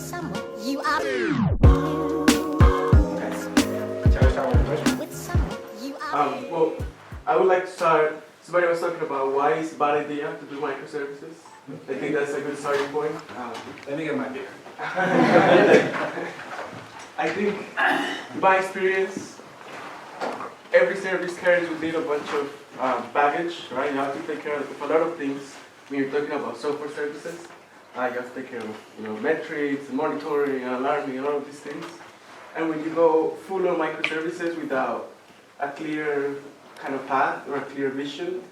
someone you are. Okay. Shall I start with the question? With someone you are. Well, I would like to start. Somebody was talking about why it's a bad idea to do microservices. I think that's a good starting point. Let me get my beer. I think, by experience, every service carries with it a bunch of baggage, right? You have to take care of a lot of things when you're talking about software services. You have to take care of metrics, monitoring, alarming, and all of these things. And when you go full on microservices without a clear kind of path or a clear vision,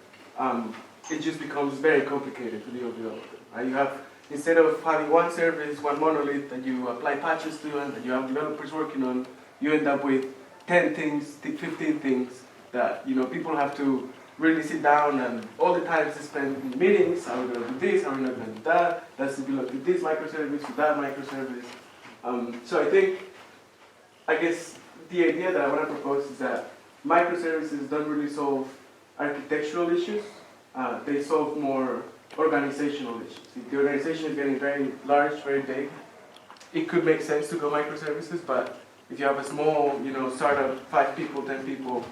it just becomes very complicated to deal with all of them. Right? You have, instead of having one service, one monolith that you apply patches to and that you have developers working on, you end up with 10 things, 15 things that people have to really sit down and all the time they spend in meetings. Are we going to do this? Are we not going to do that? Let's develop with this microservice, with that microservice. So I guess the idea that I want to propose is that microservices don't really solve architectural issues. They solve more organizational issues. If the organization is getting very large, very big, it could make sense to go microservices, but if you have a small, startup, 5 people, 10 people,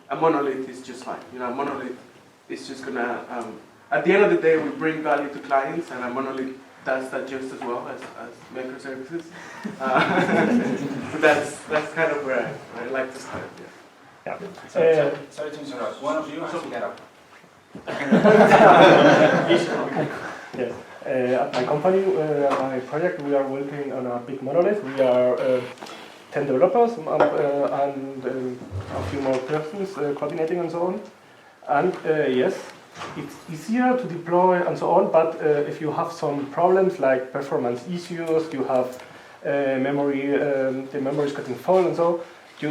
a monolith is just fine. A monolith is just gonna, at the end of the day, we bring value to clients, and a monolith does that just as well as microservices. So that's kind of where I like to start. Yeah. Sorry to interrupt. One of you has to get up. Yes. At my company, my project, we are working on a big monolith. We are 10 developers and a few more persons coordinating and so on. And yes, it's easier to deploy and so on, but if you have some problems like performance issues, you have memory, the memory is getting full and so, you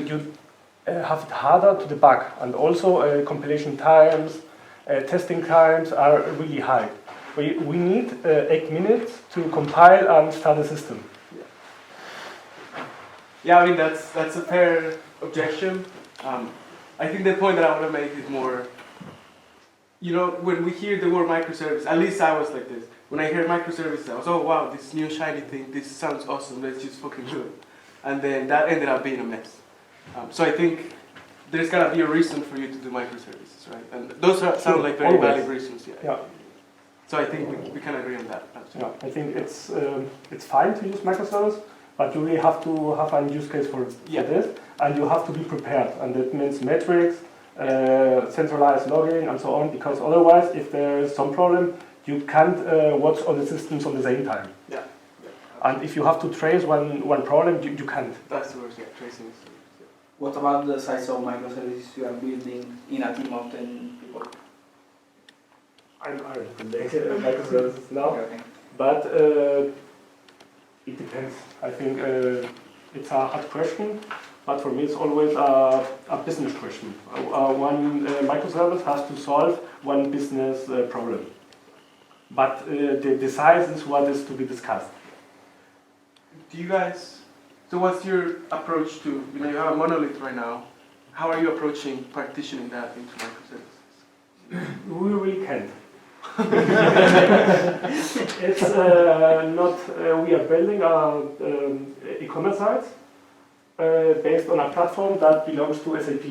have it harder to debug. And also compilation times, testing times are really high. We need 8 minutes to compile and start the system. Yeah, I mean that's a fair objection. I think the point that I want to make is more, when we hear the word microservice, at least I was like this. When I hear microservices, I was, oh wow, this new shiny thing, this sounds awesome, let's just fucking do it. And then that ended up being a mess. So I think there's gotta be a reason for you to do microservices, right? And those sound like very valid reasons, yeah. So I think we can agree on that. Yeah, I think it's fine to use microservice, but you really have to have a use case for this, and you have to be prepared, and that means metrics, centralized logging, and so on, because otherwise, if there is some problem, you can't watch all the systems on the same time. Yeah. And if you have to trace one problem, you can't. That's the worst, tracing is. What about the size of microservices you are building in a team of 10 people? I'm building microservices now, Okay. but it depends. I think it's a hard question, but for me it's always a business question. One microservice has to solve one business problem, but the size is what is to be discussed. Do you guys, so what's your approach to, you have a monolith right now, how are you approaching partitioning that into microservices? We really can't. It's not, we are building e-commerce sites based on a platform that belongs to SAP.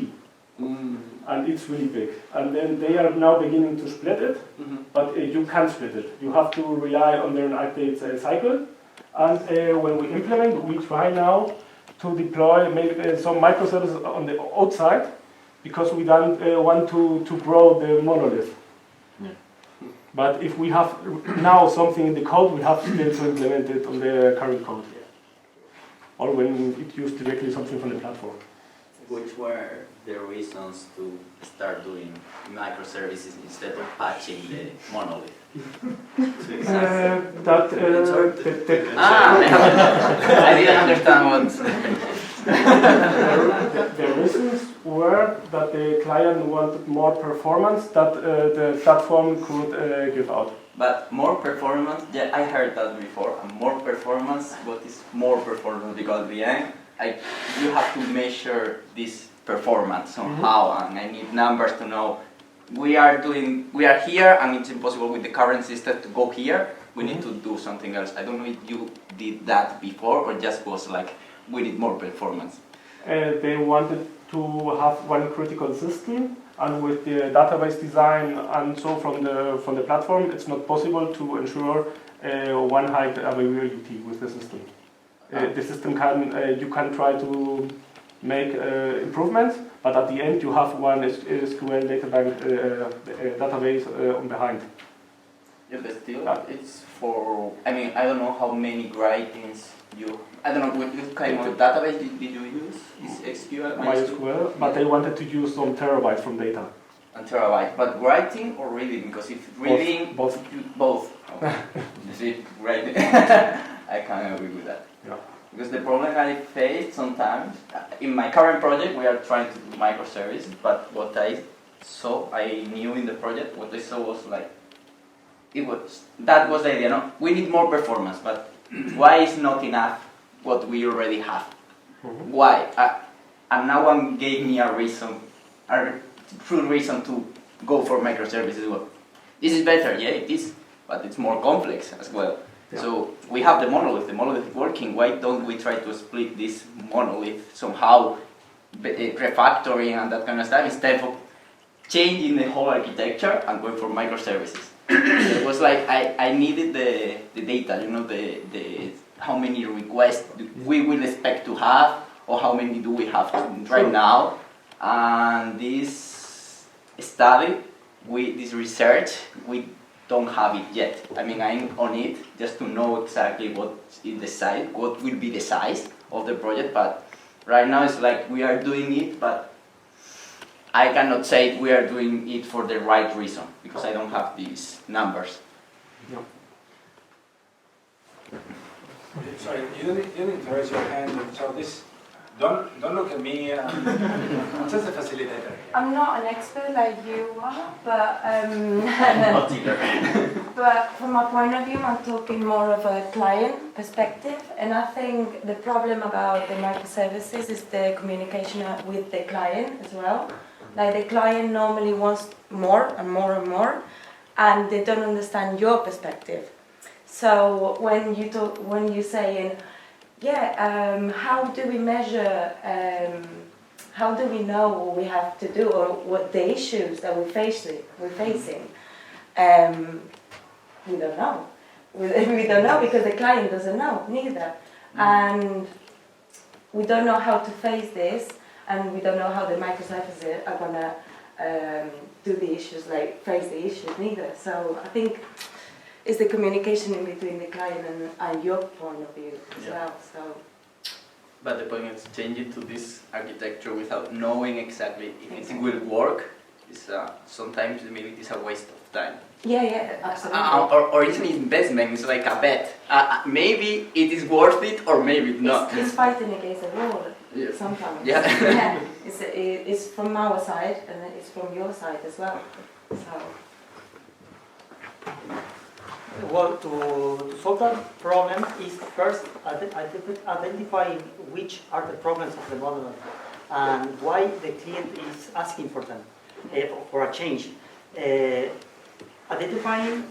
And it's really big. And then they are now beginning to split it, but you can't split it. You have to rely on their update cycle. And when we implement, we try now to deploy maybe some microservices on the outside, because we don't want to grow the monolith. But if we have now something in the code, we have still to implement it on the current code. Or when it used directly something from the platform. Which were the reasons to start doing microservices instead of patching the monolith? I didn't understand what. The reasons were that the client wanted more performance that the platform could give out. But more performance, yeah, I heard that before. And more performance, what is more performance? Because at the end, you have to measure this performance somehow, and I need numbers to know we are here and it's impossible with the current system to go here. We need to do something else. I don't know if you did that before or just was like, we need more performance. They wanted to have one critical system, and with the database design and so from the platform, it's not possible to ensure one high availability with the system. The system you can try to make improvements, but at the end you have one SQL database on behind. Yeah, but still, it's for. I mean, I don't know how many writings you. I don't know what kind of database did you use? Is SQL? MySQL, but they wanted to use some terabytes from data. And terabyte, but writing or reading? Because if reading, both. Both. Okay. You see, writing. I can't agree with that. Yeah. Because the problem I face sometimes, in my current project, we are trying to do microservices, but what I knew in the project, what I saw was like, that was the idea, no? We need more performance, but why is not enough what we already have? Mm-hmm. Why? And no one gave me a true reason to go for microservices. Well, this is better, yeah, it is, but it's more complex as well. Yeah. So we have the monolith working. Why don't we try to split this monolith somehow, refactoring and that kind of stuff, instead of changing the whole architecture and going for microservices? So it was like I needed the data, you know, the how many requests we will expect to have, or how many do we have right now. And this study, this research, we don't have it yet. I mean, I'm on it just to know exactly what will be the size of the project, but right now it's like we are doing it, but I cannot say we are doing it for the right reason, because I don't have these numbers. No. Sorry, you didn't raise your hand, so this, don't look at me, I'm just a facilitator. I'm not an expert like you are, but Not either. but from my point of view, I'm talking more of a client perspective, and I think the problem about the microservices is the communication with the client as well. Like the client normally wants more and more and more, and they don't understand your perspective. So when you're saying, yeah, how do we measure, how do we know what we have to do, or what the issues that we're facing? We don't know. We don't know because the client doesn't know neither, and we don't know how to face this, and we don't know how the microservices are gonna do the issues, like face the issues neither. So I think it's the communication in between the client and your point of view as well. So. But the point is changing to this architecture without knowing exactly if it will work is sometimes maybe it is a waste of time. Yeah, absolutely. Or it's an investment, it's like a bet. Maybe it is worth it or maybe not. It's fighting against the wall sometimes. Yeah. Yeah. It's from our side and it's from your side as well. So. Well, to solve that problem is first identifying which are the problems of the model and why the client is asking for them, for a change. Identifying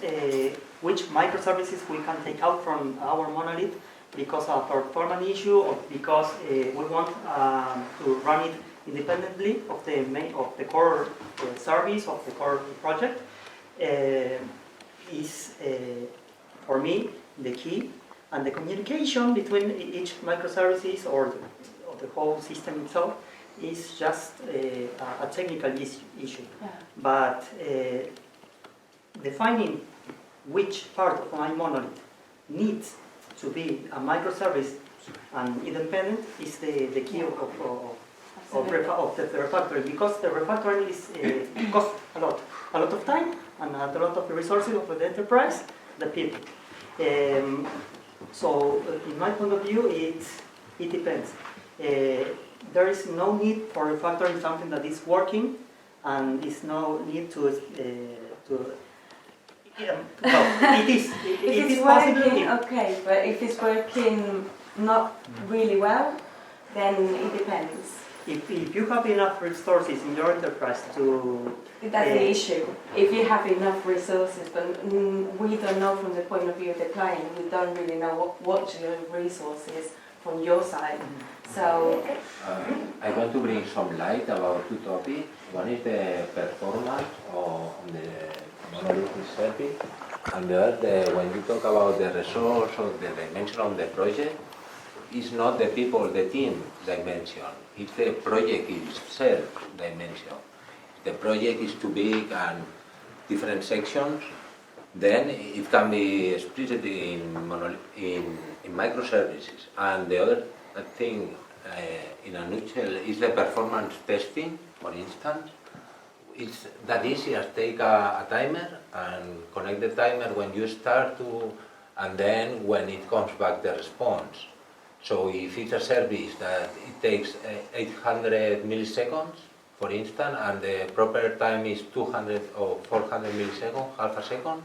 which microservices we can take out from our monolith because of a performance issue or because we want to run it independently of the core service of the core project. Is for me the key, and the communication between each microservices or the whole system itself is just a technical issue. Yeah. But defining which part of my monolith needs to be a microservice and independent is the key of the refactoring, because the refactoring is costs a lot of time and a lot of resources of the enterprise, the people. So in my point of view, it depends. There is no need for refactoring something that is working, and is no need to it is. If it's working, okay, but if it's working not really well, then it depends. if you have enough resources in your enterprise to That's the issue. If you have enough resources, but we don't know from the point of view of the client, we don't really know what your resources from your side. So I want to bring some light about two topics. One is the performance of the monolithic service, and the other, when you talk about the resource or the dimension of the project, it's not the people, the team dimension, it's the project itself dimension. The project is too big and different sections, then it can be split in microservices. And the other thing, in a nutshell, is the performance testing, for instance. It's that easy as take a timer and connect the timer when you start to, and then when it comes back the response. So if it's a service that it takes 800 milliseconds, for instance, and the proper time is 200 or 400 milliseconds, half a second,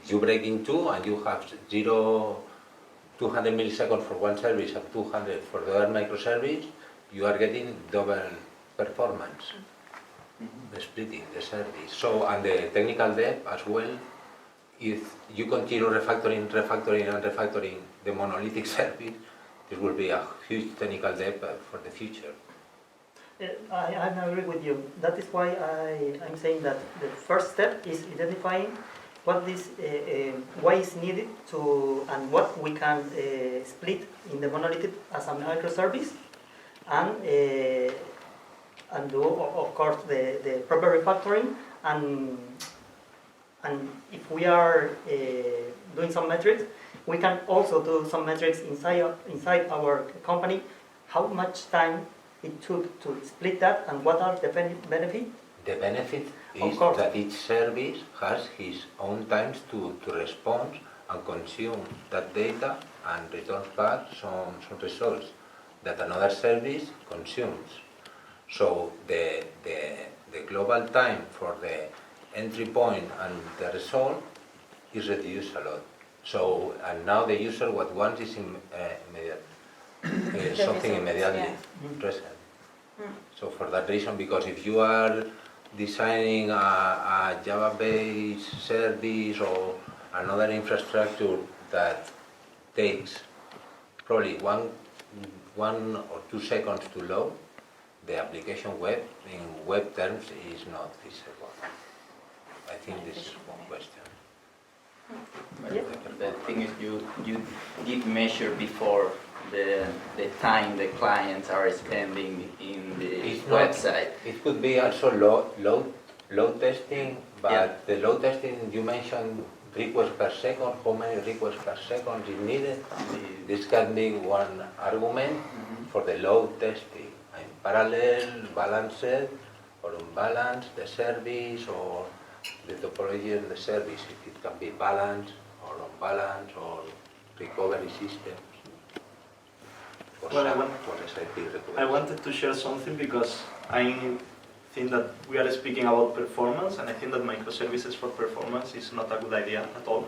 if you break in two and you have 200 milliseconds for one service and 200 for the other microservice, you are getting double performance, splitting the service. So, and the technical debt as well, if you continue refactoring the monolithic service, it will be a huge technical debt for the future. I agree with you. That is why I'm saying that the first step is identifying what this, why is needed to, and what we can split in the monolith as a microservice, and do, of course, the proper refactoring, and if we are doing some metrics, we can also do some metrics inside our company, how much time it took to split that, and what are the benefits? The benefit is that each service has his own times to respond and consume that data and returns back some results that another service consumes. So the global time for the entry point and the result is reduced a lot. So, and now the user what wants is immediate, something immediately present. So for that reason, because if you are designing a Java-based service or another infrastructure that takes probably one or 2 seconds to load, the application web, in web terms, is not feasible. I think this is one question. The thing is, you did measure before the time the clients are spending in the website. It could be also load testing, but the load testing you mentioned requests per second, how many requests per second is needed. This can be one argument for the load testing. In parallel, balanced or unbalanced, the service or the topology of the service, if it can be balanced or unbalanced or recovery systems. Well, I wanted to share something because I think that we are speaking about performance, and I think that microservices for performance is not a good idea at all,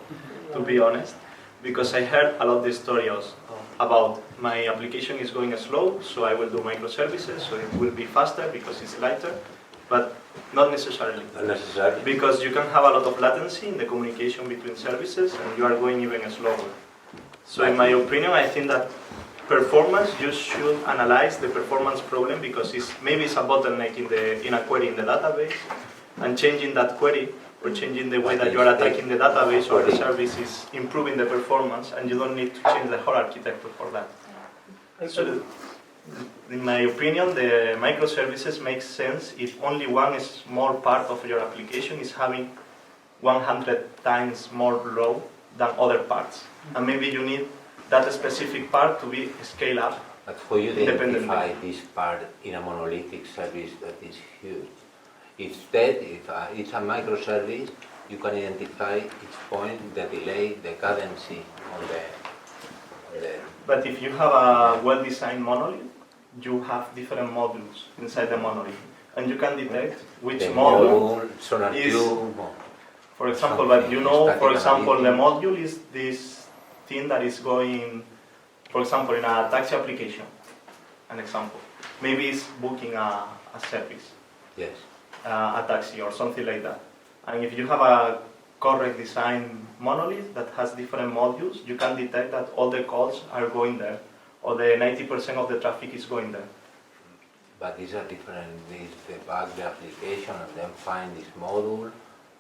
to be honest, because I heard a lot of stories about my application is going slow, so I will do microservices, so it will be faster because it's lighter, but not necessarily. Not necessarily. Because you can have a lot of latency in the communication between services, and you are going even slower. So in my opinion, I think that performance, you should analyze the performance problem, because maybe it's a bottleneck in a query in the database, and changing that query or changing the way that you are attacking the database or the service is improving the performance, and you don't need to change the whole architecture for that. So, in my opinion, the microservices make sense if only one small part of your application is having 100 times more load than other parts, and maybe you need that specific part to be scaled up. But how you identify this part in a monolithic service that is huge? Instead, if it's a microservice, you can identify each point, the delay, the cadency on the... But if you have a well-designed monolith, you have different modules inside the monolith, and you can detect which module is... For example, but you know, for example, the module is this thing that is going, for example, in a taxi application, an example. maybe it's booking a service, Yes. a taxi or something like that. And if you have a correct design monolith that has different modules, you can detect that all the calls are going there, or the 90% of the traffic is going there. But these are different. These debug the application and then find this module.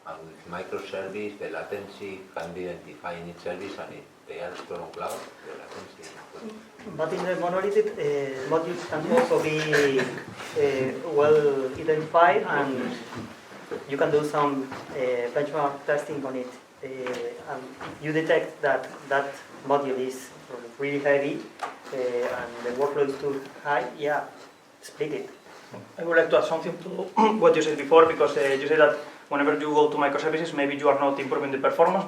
And with microservice, the latency can be identified in each service, and if they are stored on cloud, the latency. But in the monolithic modules can also be well identified, and you can do some benchmark testing on it. And you detect that that module is really heavy and the workload is too high. Yeah, split it. I would like to add something to what you said before, because you said that whenever you go to microservices, maybe you are not improving the performance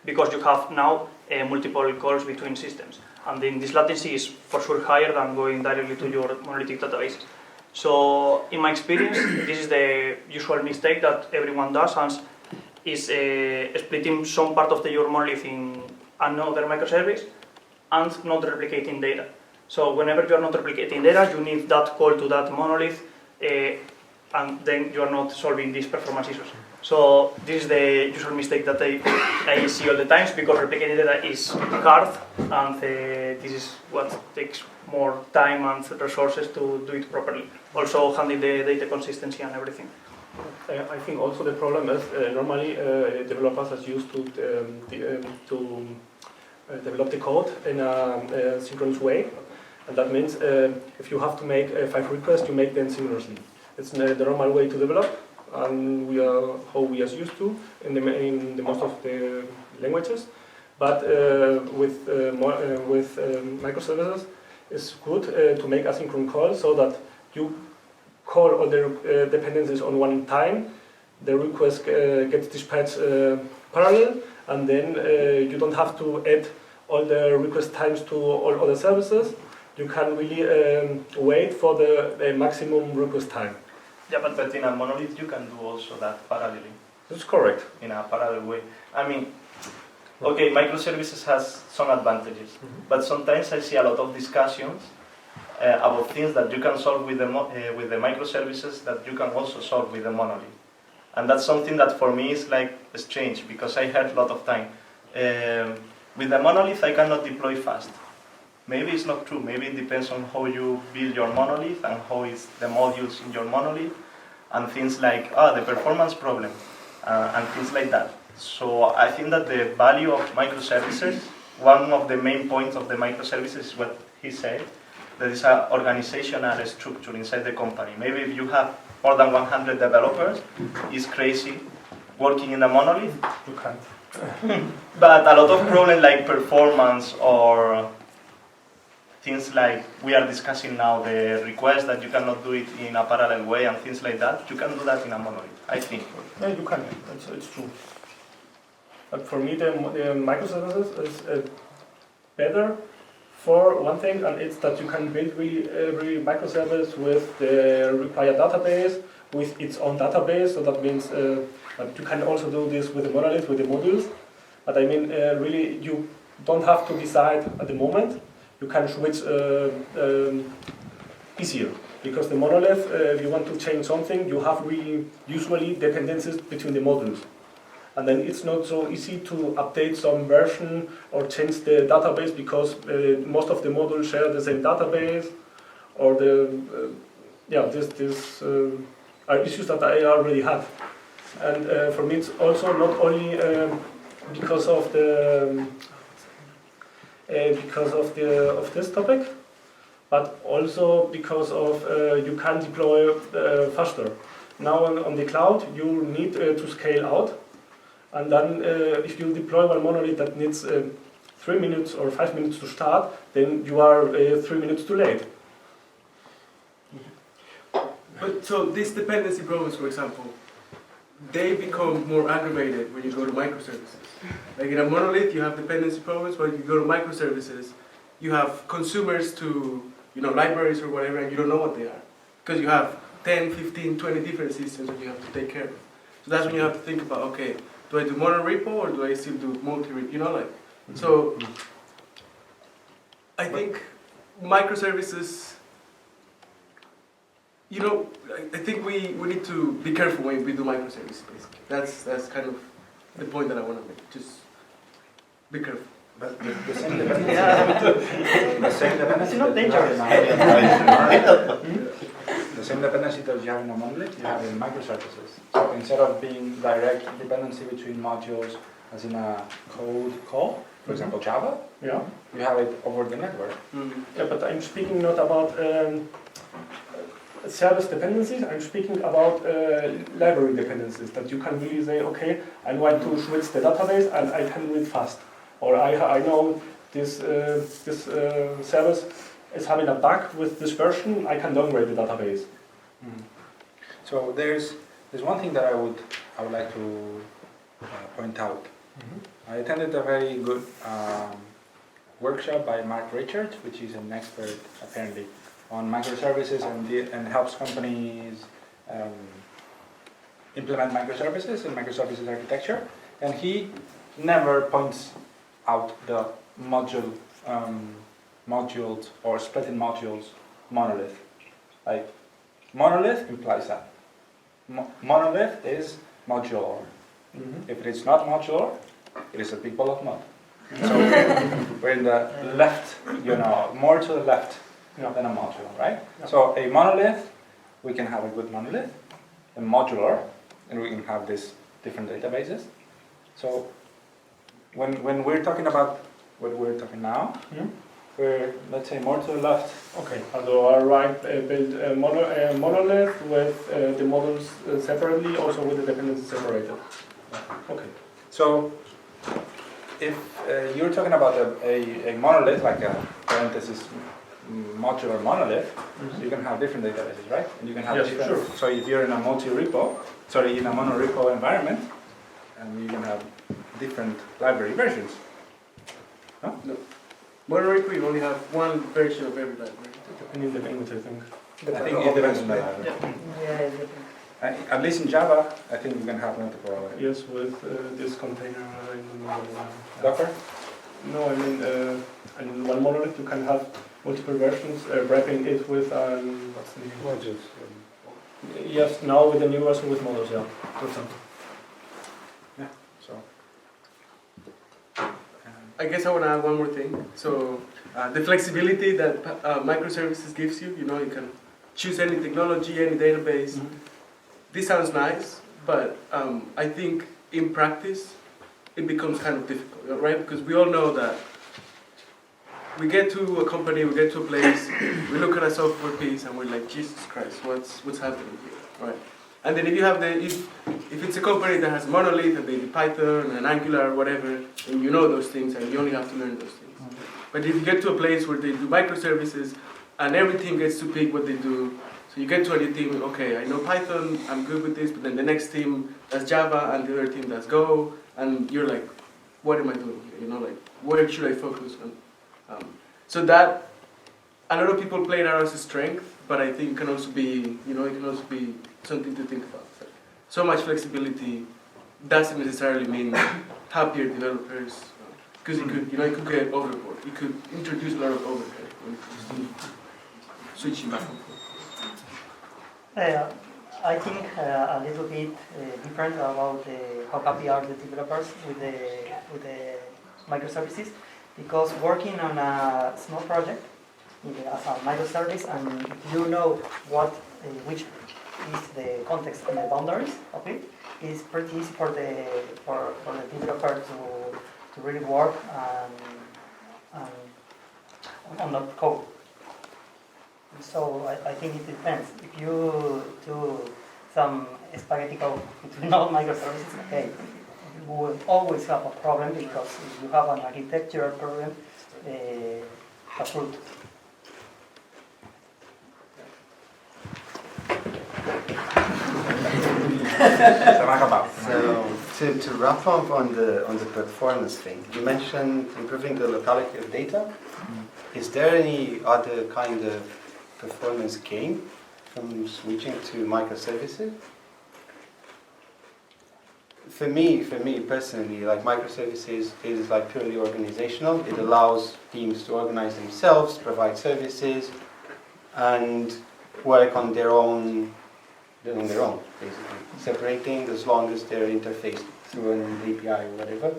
because you have now multiple calls between systems. And then this latency is for sure higher than going directly to your monolithic database. So in my experience, this is the usual mistake that everyone does, and is splitting some part of your monolith in another microservice and not replicating data. So whenever you are not replicating data, you need that call to that monolith, and then you are not solving these performance issues. So this is the usual mistake that I see all the times, because replicating data is hard, and this is what takes more time and resources to do it properly. Also handling the data consistency and everything. I think also the problem is normally developers are used to develop the code in a synchronous way, and that means if you have to make 5 requests, you make them synchronously. It's the normal way to develop, and how we are used to in the most of the languages. But with microservices, it's good to make asynchronous calls so that you call all the dependencies on one time. The request gets dispatched parallel, and then you don't have to add all the request times to all other services. You can really wait for the maximum request time. Yeah, but in a monolith you can do also that parallelly. That's correct. In a parallel way. I mean, okay, microservices has some advantages, but sometimes I see a lot of discussions about things that you can solve with the microservices that you can also solve with the monolith. And that's something that for me is like strange, because I heard a lot of time. With the monolith I cannot deploy fast. Maybe it's not true. Maybe it depends on how you build your monolith and how is the modules in your monolith, and things like the performance problem and things like that. So I think that the value of microservices, one of the main points of the microservices is what he said, there is an organizational structure inside the company. Maybe if you have more than 100 developers, it's crazy working in a monolith. You can't. But a lot of problems like performance or things like we are discussing now, the request that you cannot do it in a parallel way and things like that, you can do that in a monolith, I think. Yeah, you can. It's true. But for me, the microservices is better for one thing, and it's that you can build really every microservice with the required database, with its own database. So that means that you can also do this with the monolith, with the modules. But I mean, really, you don't have to decide at the moment. You can switch easier, because the monolith, if you want to change something, you have really usually dependencies between the modules. And then it's not so easy to update some version or change the database, because most of the modules share the same database, or this are issues that I already had. And for me, it's also not only because of this topic, but also because of you can deploy faster. Now on the cloud, you need to scale out. And then if you deploy one monolith that needs 3 minutes or 5 minutes to start, then you are 3 minutes too late. But so these dependency problems, for example, they become more aggravated when you go to microservices. Like in a monolith, you have dependency problems. When you go to microservices, you have consumers to libraries or whatever, and you don't know what they are, because you have 10, 15, 20 different systems that you have to take care of. So that's when you have to think about, okay, do I do monorepo or do I still do multi-repo? So I think microservices you know, I think we need to be careful when we do microservices, basically. That's kind of the point that I want to make. Just be careful. But the same dependency, the same dependency It's not that you have dangerous. in the same dependency that you have in a monolith, you have in microservices. So instead of being direct dependency between modules, as in a code call, for example Java, Yeah. you have it over the network. Yeah, but I'm speaking not about service dependencies. I'm speaking about library dependencies that you can really say, okay, I want to switch the database and I can do it fast, or I know this service is having a bug with this version. I can downgrade the database. So there's one thing that I would like to point out. I attended a very good workshop by Mark Richards, which is an expert apparently on microservices and helps companies implement microservices and microservices architecture. And he never points out the modules or splitting modules monolith. Like monolith implies that monolith is modular. If it is not modular, it is a big ball of mud. So we're in the left, more to the left than a modular, right? So a monolith, we can have a good monolith, a modular, and we can have these different databases. So when we're talking about what we're talking now, we're, let's say, more to the left. Okay, although I right build a monolith with the models separately, also with the dependencies separated. Okay. So if you're talking about a monolith, like a parenthesis modular monolith, so you can have different databases, right? And you can have different. Sure. So if you're in a in a monorepo environment, and you can have different library versions. No? No. Monorepo, you only have one version of every library. Depending on the language, I think. I think it depends on the library. At least in Java, I think you can have multiple. Yes, with this container Docker? No, I mean, in one monolith you can have multiple versions, wrapping it with what's the name? Modules. Yes, now with the new version with models, yeah, for example. Yeah. So. I guess I want to add one more thing. So the flexibility that microservices gives you, you can choose any technology, any database. This sounds nice, but I think in practice it becomes kind of difficult, right? Because we all know that we get to a company, we get to a place, we look at a software piece and we're like, Jesus Christ, what's happening here, right? And then if you have if it's a company that has Monolith and maybe Python and Angular or whatever, and you know those things and you only have to learn those things. But if you get to a place where they do microservices and everything gets to pick what they do, so you get to a new team, okay, I know Python, I'm good with this, but then the next team does Java and the other team does Go, and you're like, what am I doing here? Like, where should I focus on? So that, a lot of people play that as a strength, but I think it can also be, something to think about. So much flexibility doesn't necessarily mean happier developers, because it could get overboard. It could introduce a lot of overhead when it comes to switching back and forth. I think a little bit different about how happy are the developers with the microservices, because working on a small project as a microservice, and you know which is the context and the boundaries of it, is pretty easy for the developer to really work on that code. So I think it depends. If you do some spaghetti code between all microservices, okay, you will always have a problem, because if you have an architectural problem, that's root. So to wrap up on the performance thing, you mentioned improving the locality of data. Is there any other kind of performance gain from switching to microservices? For me personally, like microservices is like purely organizational. It allows teams to organize themselves, provide services, and work on their own, basically. Separating as long as they're interfaced through an API or whatever.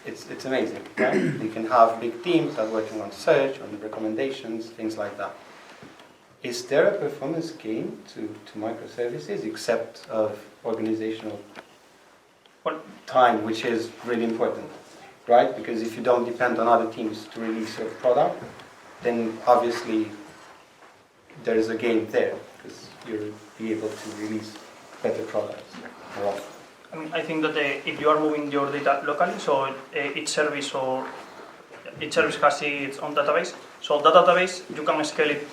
It's amazing, right? You can have big teams that are working on search, on recommendations, things like that. Is there a performance gain to microservices except of organizational time, which is really important, right? Because if you don't depend on other teams to release your product, then obviously there is a gain there, because you'll be able to release better products more often. I mean, I think that if you are moving your data locally, so each service has its own database. So that database, you can scale it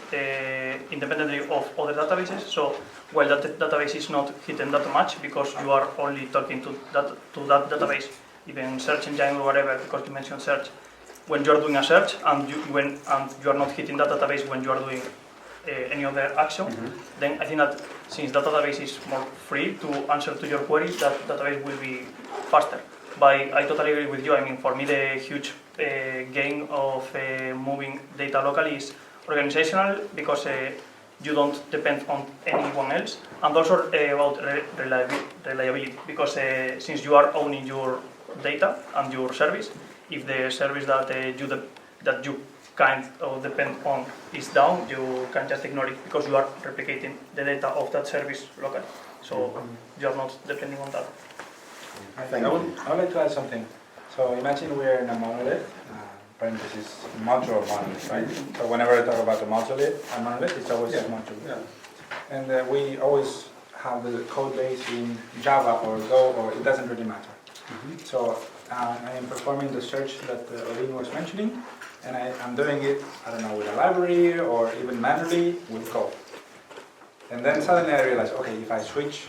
independently of other databases. So while that database is not hidden that much, because you are only talking to that database, even search engine or whatever, because you mentioned search. When you are doing a search and you are not hitting that database when you are doing any other action, then I think that since that database is more free to answer to your queries, that database will be faster. But I totally agree with you. I mean, for me, the huge gain of moving data locally is organizational, because you don't depend on anyone else, and also about reliability, because since you are owning your data and your service, if the service that you kind of depend on is down, you can just ignore it, because you are replicating the data of that service locally. So you are not depending on that. I would like to add something. So imagine we're in a monolith, parentheses, modular monolith, right? So whenever I talk about a monolith, it's always a module. Yeah. And we always have the code base in Java or Go, or it doesn't really matter. So I am performing the search that Odin was mentioning, and I'm doing it, I don't know, with a library or even manually with Go. And then suddenly I realize, okay, if I switch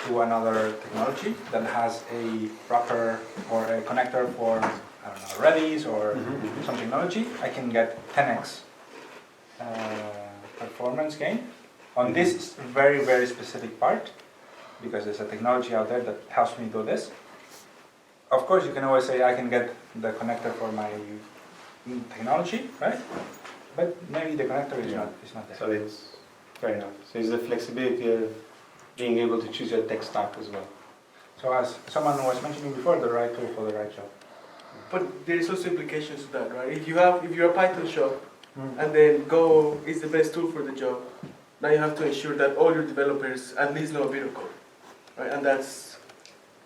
to another technology that has a wrapper or a connector for, I don't know, Redis or some technology, I can get 10x performance gain on this very, very specific part, because there's a technology out there that helps me do this. Of course, you can always say I can get the connector for my technology, right? But maybe the connector is not there. So it's fair enough. So it's the flexibility of being able to choose your tech stack as well. So as someone was mentioning before, the right tool for the right job. But there is also implications to that, right? If you're a Python shop, and then Go is the best tool for the job, now you have to ensure that all your developers at least know a bit of code, right? And that's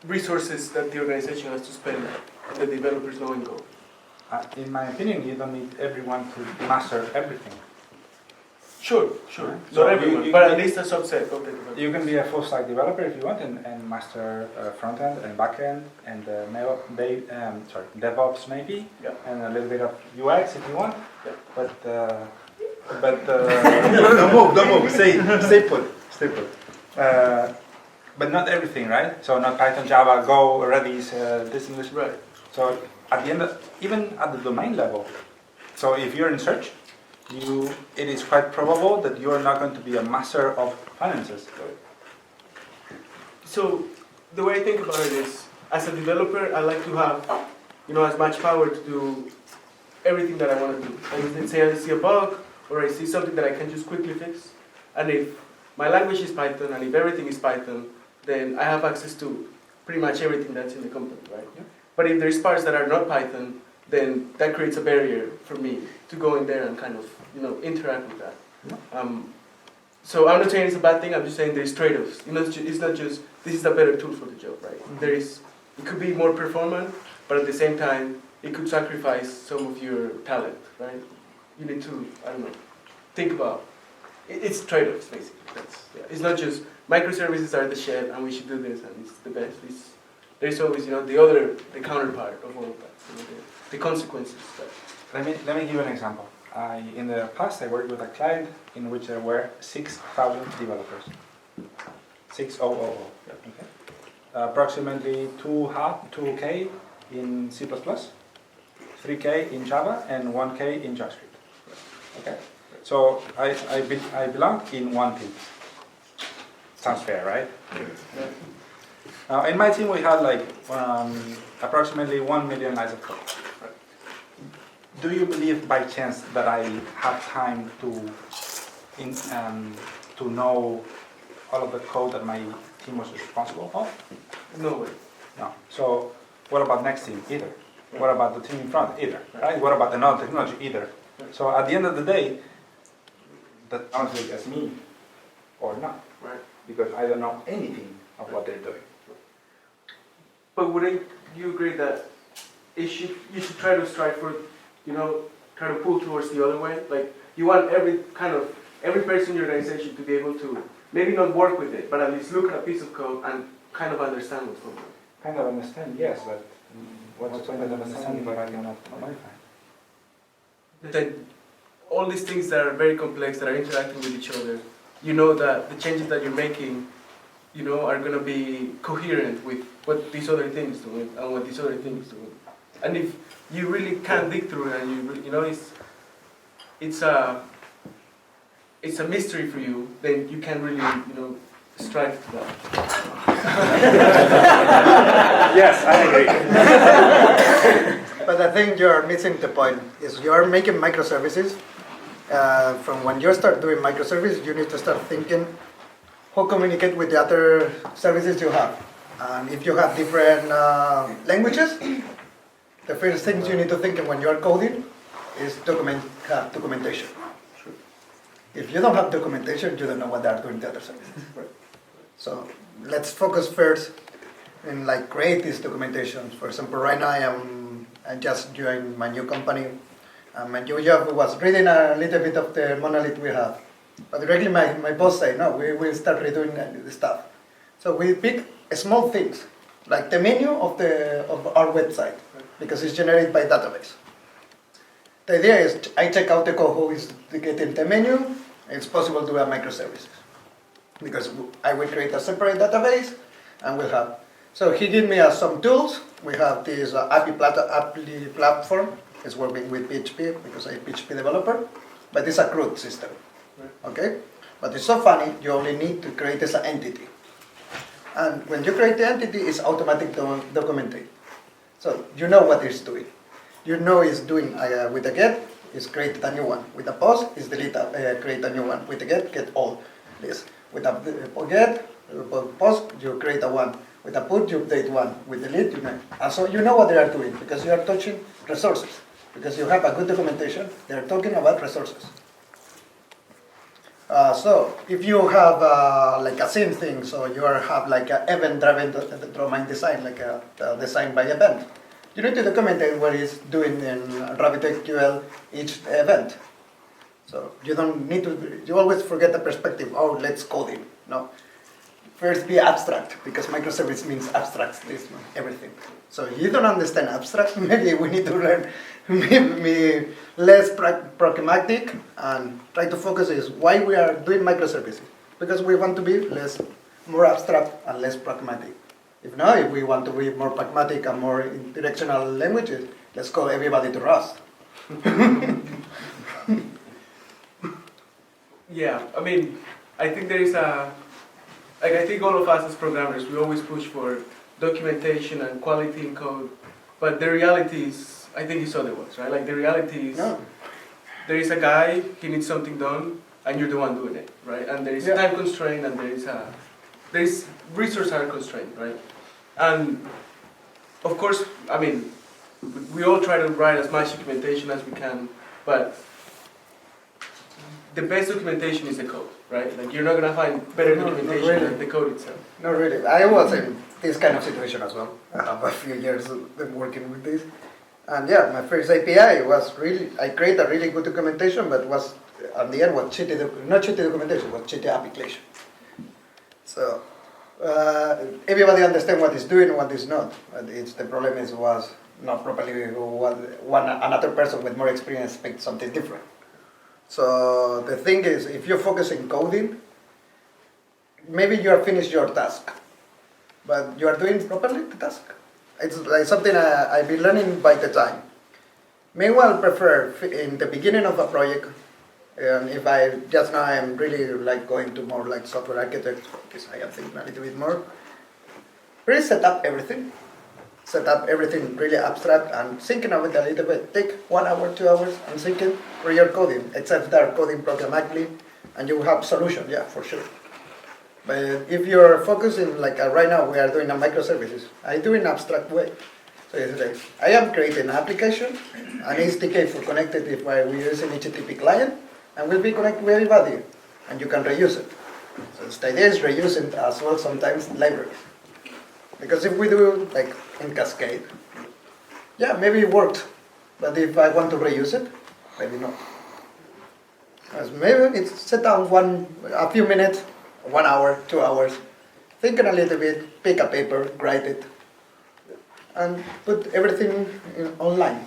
resources that the organization has to spend, and the developers know in Go. In my opinion, you don't need everyone to master everything. Sure. Right. Not everyone, but at least a subset of the developers. You can be a full stack developer if you want, and master front end and back end and DevOps maybe, and a little bit of UX if you want. But don't move. Stay put. But not everything, right? So not Python, Java, Go, Redis, this and this. Right. So at the end, even at the domain level. So if you're in search, it is quite probable that you are not going to be a master of finances. So the way I think about it is, as a developer, I like to have, as much power to do everything that I want to do. And let's say I see a bug, or I see something that I can just quickly fix, and if my language is Python, and if everything is Python, then I have access to pretty much everything that's in the company, right? Yeah. But if there's parts that are not Python, then that creates a barrier for me to go in there and kind of, interact with that. So I'm not saying it's a bad thing, I'm just saying there's trade-offs. It's not just, this is a better tool for the job, right? It could be more performant, but at the same time, it could sacrifice some of your talent, right? You need to, think about, it's trade-offs, basically. It's not just, microservices are the shit, and we should do this, and it's the best. There's always, the counterpart of all of that, the consequences. Let me give you an example. In the past, I worked with a client in which there were 6,000 developers. 6,000. Okay. Approximately 2K in C++, 3K in Java, and 1K in JavaScript. Okay. So I belong in one team. Sounds fair, right? In my team, we had approximately 1 million lines of code. Do you believe by chance that I have time to to know all of the code that my team was responsible for? No way. No. So what about next team? Either. What about the team in front? Either. Right? What about another technology? Either. So at the end of the day, the technology is me or not. Right. Because I don't know anything of what they're doing. But wouldn't you agree that you should try to strive for, try to pull towards the other way? Like, you want every person in your organization to be able to maybe not work with it, but at least look at a piece of code and kind of understand what's going on. Kind of understand, yes, but what's the point of understanding if I cannot modify? Then all these things that are very complex, that are interacting with each other, you know that the changes that you're making, are going to be coherent with what this other thing is doing and what this other thing is doing. And if you really can't dig through it, and it's a mystery for you, then you can't really, strive for that. Yes, I agree. But I think you're missing the point. Is you're making microservices. From when you start doing microservices, you need to start thinking how communicate with the other services you have. And if you have different languages, the first things you need to think when you are coding is have documentation. If you don't have documentation, you don't know what they are doing the other services. So let's focus first in create these documentations. For example, right now I just joined my new company. My new job was reading a little bit of the monolith we have. But directly my boss said, no, we will start redoing the stuff. So we pick small things, like the menu of our website, because it's generated by database. The idea is I check out the code who is getting the menu. It's possible to do a microservices, because I will create a separate database, and we'll have. So he gave me some tools. We have this API platform. It's working with PHP because I'm a PHP developer, but it's a CRUD system. Okay, but it's so funny. You only need to create as an entity, and when you create the entity, it's automatic documented. So you know what it's doing. You know it's doing with a get, is create a new one. With a post, is delete, create a new one. With a get all this. With a get, post, you create a one. With a put, you update one. With delete, you know. And so you know what they are doing because you are touching resources. Because you have a good documentation, they are talking about resources. So if you have a same thing, so you have an event-driven domain design, like a design by event. You need to document what it's doing in RabbitSQL each event. So you don't need to, you always forget the perspective, oh, let's code it. No. First be abstract, because microservice means abstracts this, everything. So if you don't understand abstract, maybe we need to learn maybe less pragmatic and try to focus is why we are doing microservices. Because we want to be more abstract and less pragmatic. If not, if we want to be more pragmatic and more directional languages, let's call everybody to Rust. Yeah, I think there is I think all of us as programmers, we always push for documentation and quality in code, but the reality is, I think it's otherwise, right? The reality is, there is a guy, he needs something done, and you're the one doing it, right? And there is a time constraint, and there is resource are constrained, right? And of course, we all try to write as much documentation as we can, but the best documentation is the code, right? You're not gonna find better documentation than the code itself. No, really. I was in this kind of situation as well. I have a few years of working with this. And yeah, my first API was I created a really good documentation, but was, at the end, was not shitty documentation, was shitty application. So, everybody understands what it's doing and what it's not. But the problem was not properly, another person with more experience picked something different. So the thing is, if you focus in coding, maybe you have finished your task, but you are doing properly the task. It's like something I've been learning by the time. Meanwhile, I prefer in the beginning of a project, and if I just now I'm really going to more software architect, because I am thinking a little bit more. Really set up everything really abstract and thinking of it a little bit. Take 1 hour, 2 hours and thinking where you're coding, except that coding programmatically and you have solution, yeah, for sure. But if you're focusing, like right now we are doing a microservices, I do in abstract way. So it's like, I am creating an application, an SDK for connected if we use an HTTP client, and will be connected with everybody, and you can reuse it. So the idea is reusing as well sometimes libraries. Because if we do like in Cascade, yeah, maybe it worked, but if I want to reuse it, maybe not. As maybe it's set down a few minutes, 1 hour, 2 hours, thinking a little bit, pick a paper, write it, and put everything online.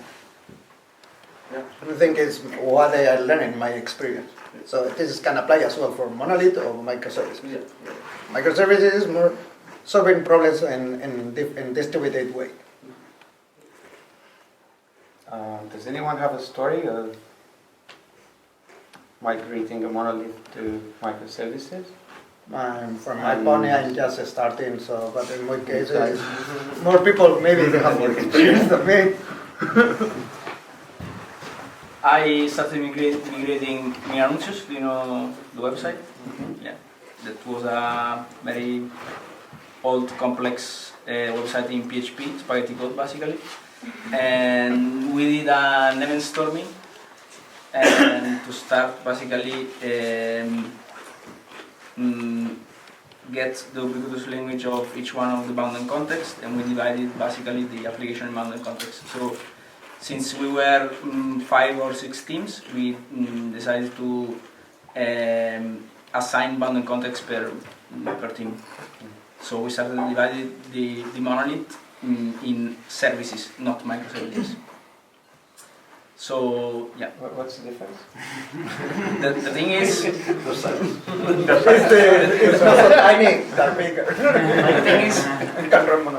Yeah. I think it's what I are learning in my experience. So this can apply as well for Monolith or microservices. Yeah. Microservices is more solving problems in distributed way. Does anyone have a story of migrating a monolith to microservices? From my point, I'm just starting, so, but in my case, more people maybe they have more experience than me. I started migrating Microservices, do you know the website? Yeah, that was a very old, complex website in PHP, spaghetti code basically. And we did an event storming and to start basically get the ubiquitous language of each one of the bounded context, and we divided basically the application in bounded context. So since we were 5 or 6 teams, we decided to assign bounded context per team. So we started dividing the monolith in services, not microservices. So yeah. What's the difference? The thing is, It's not so tiny, that bigger. the thing is,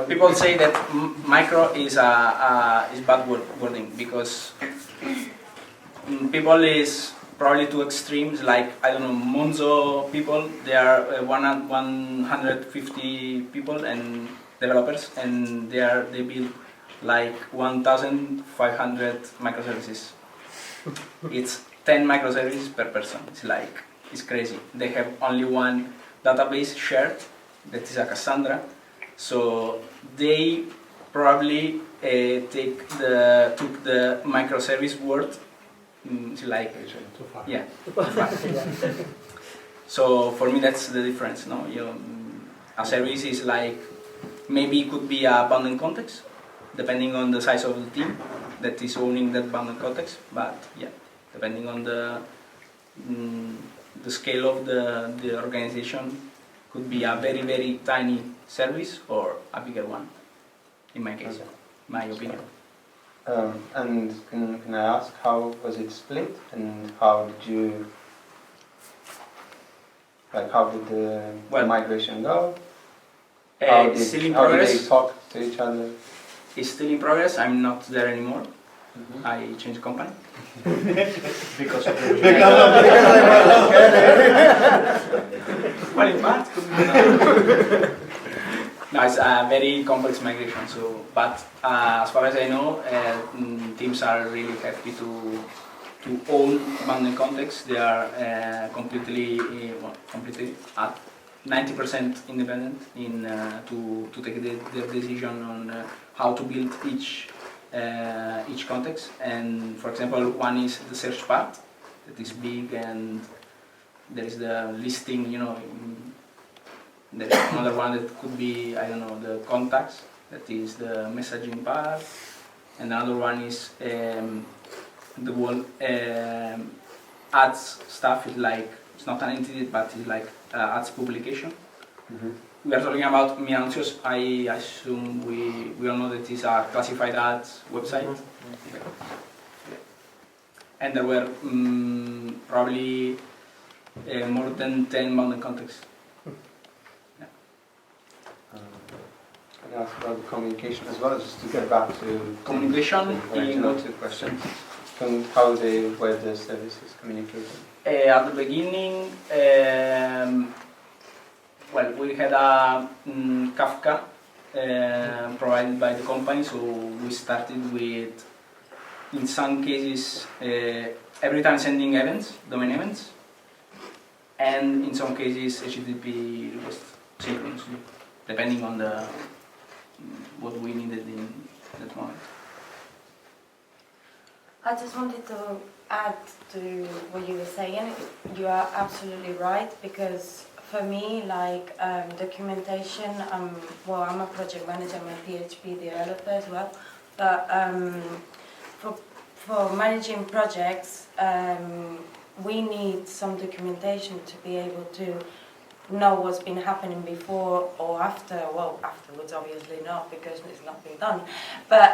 people say that micro is bad wording because people is probably too extremes. Like I don't know, Monzo people, they are 150 people and developers, and they build like 1,500 microservices. It's 10 microservices per person. It's crazy. They have only one database shared, that is a Cassandra. So they probably took the microservice word. It's like Too far. yeah. So for me that's the difference. No, a service is like maybe it could be a bounded context, depending on the size of the team that is owning that bounded context. But yeah, depending on the scale of the organization, could be a very very tiny service or a bigger one. In my case, my opinion. And can I ask, how was it split, and how did you, how did the migration go? It's still in How did progress. they talk to each other? It's still in progress. I'm not there anymore. I changed company. Because of Well, in fact, no, it's a very complex migration. So, but as far as I know, teams are really happy to own bounded context. They are completely at 90% independent in to take their decision on how to build each context. And for example, one is the search part that is big, and there is the listing. There is another one that could be, I don't know, the contacts, that is the messaging part, and another one is the whole ads stuff. Is like, it's not an entity, but it's like ads publication. We are talking about Microservices. I assume we all know that it's a classified ads website. And there were probably more than 10 bounded contexts. Can I ask about the communication as well, just to get back to Communication in what? two questions. How were the services communicating? At the beginning, we had a Kafka provided by the company, so we started with, in some cases, every time sending events, domain events, and in some cases HTTP request synchronously, depending on the what we needed in that moment. I just wanted to add to what you were saying. You are absolutely right, because for me, like documentation, well, I'm a project manager, I'm a PHP developer as well, but for managing projects, we need some documentation to be able to know what's been happening before or after. Well, afterwards obviously not, because it's not been done, but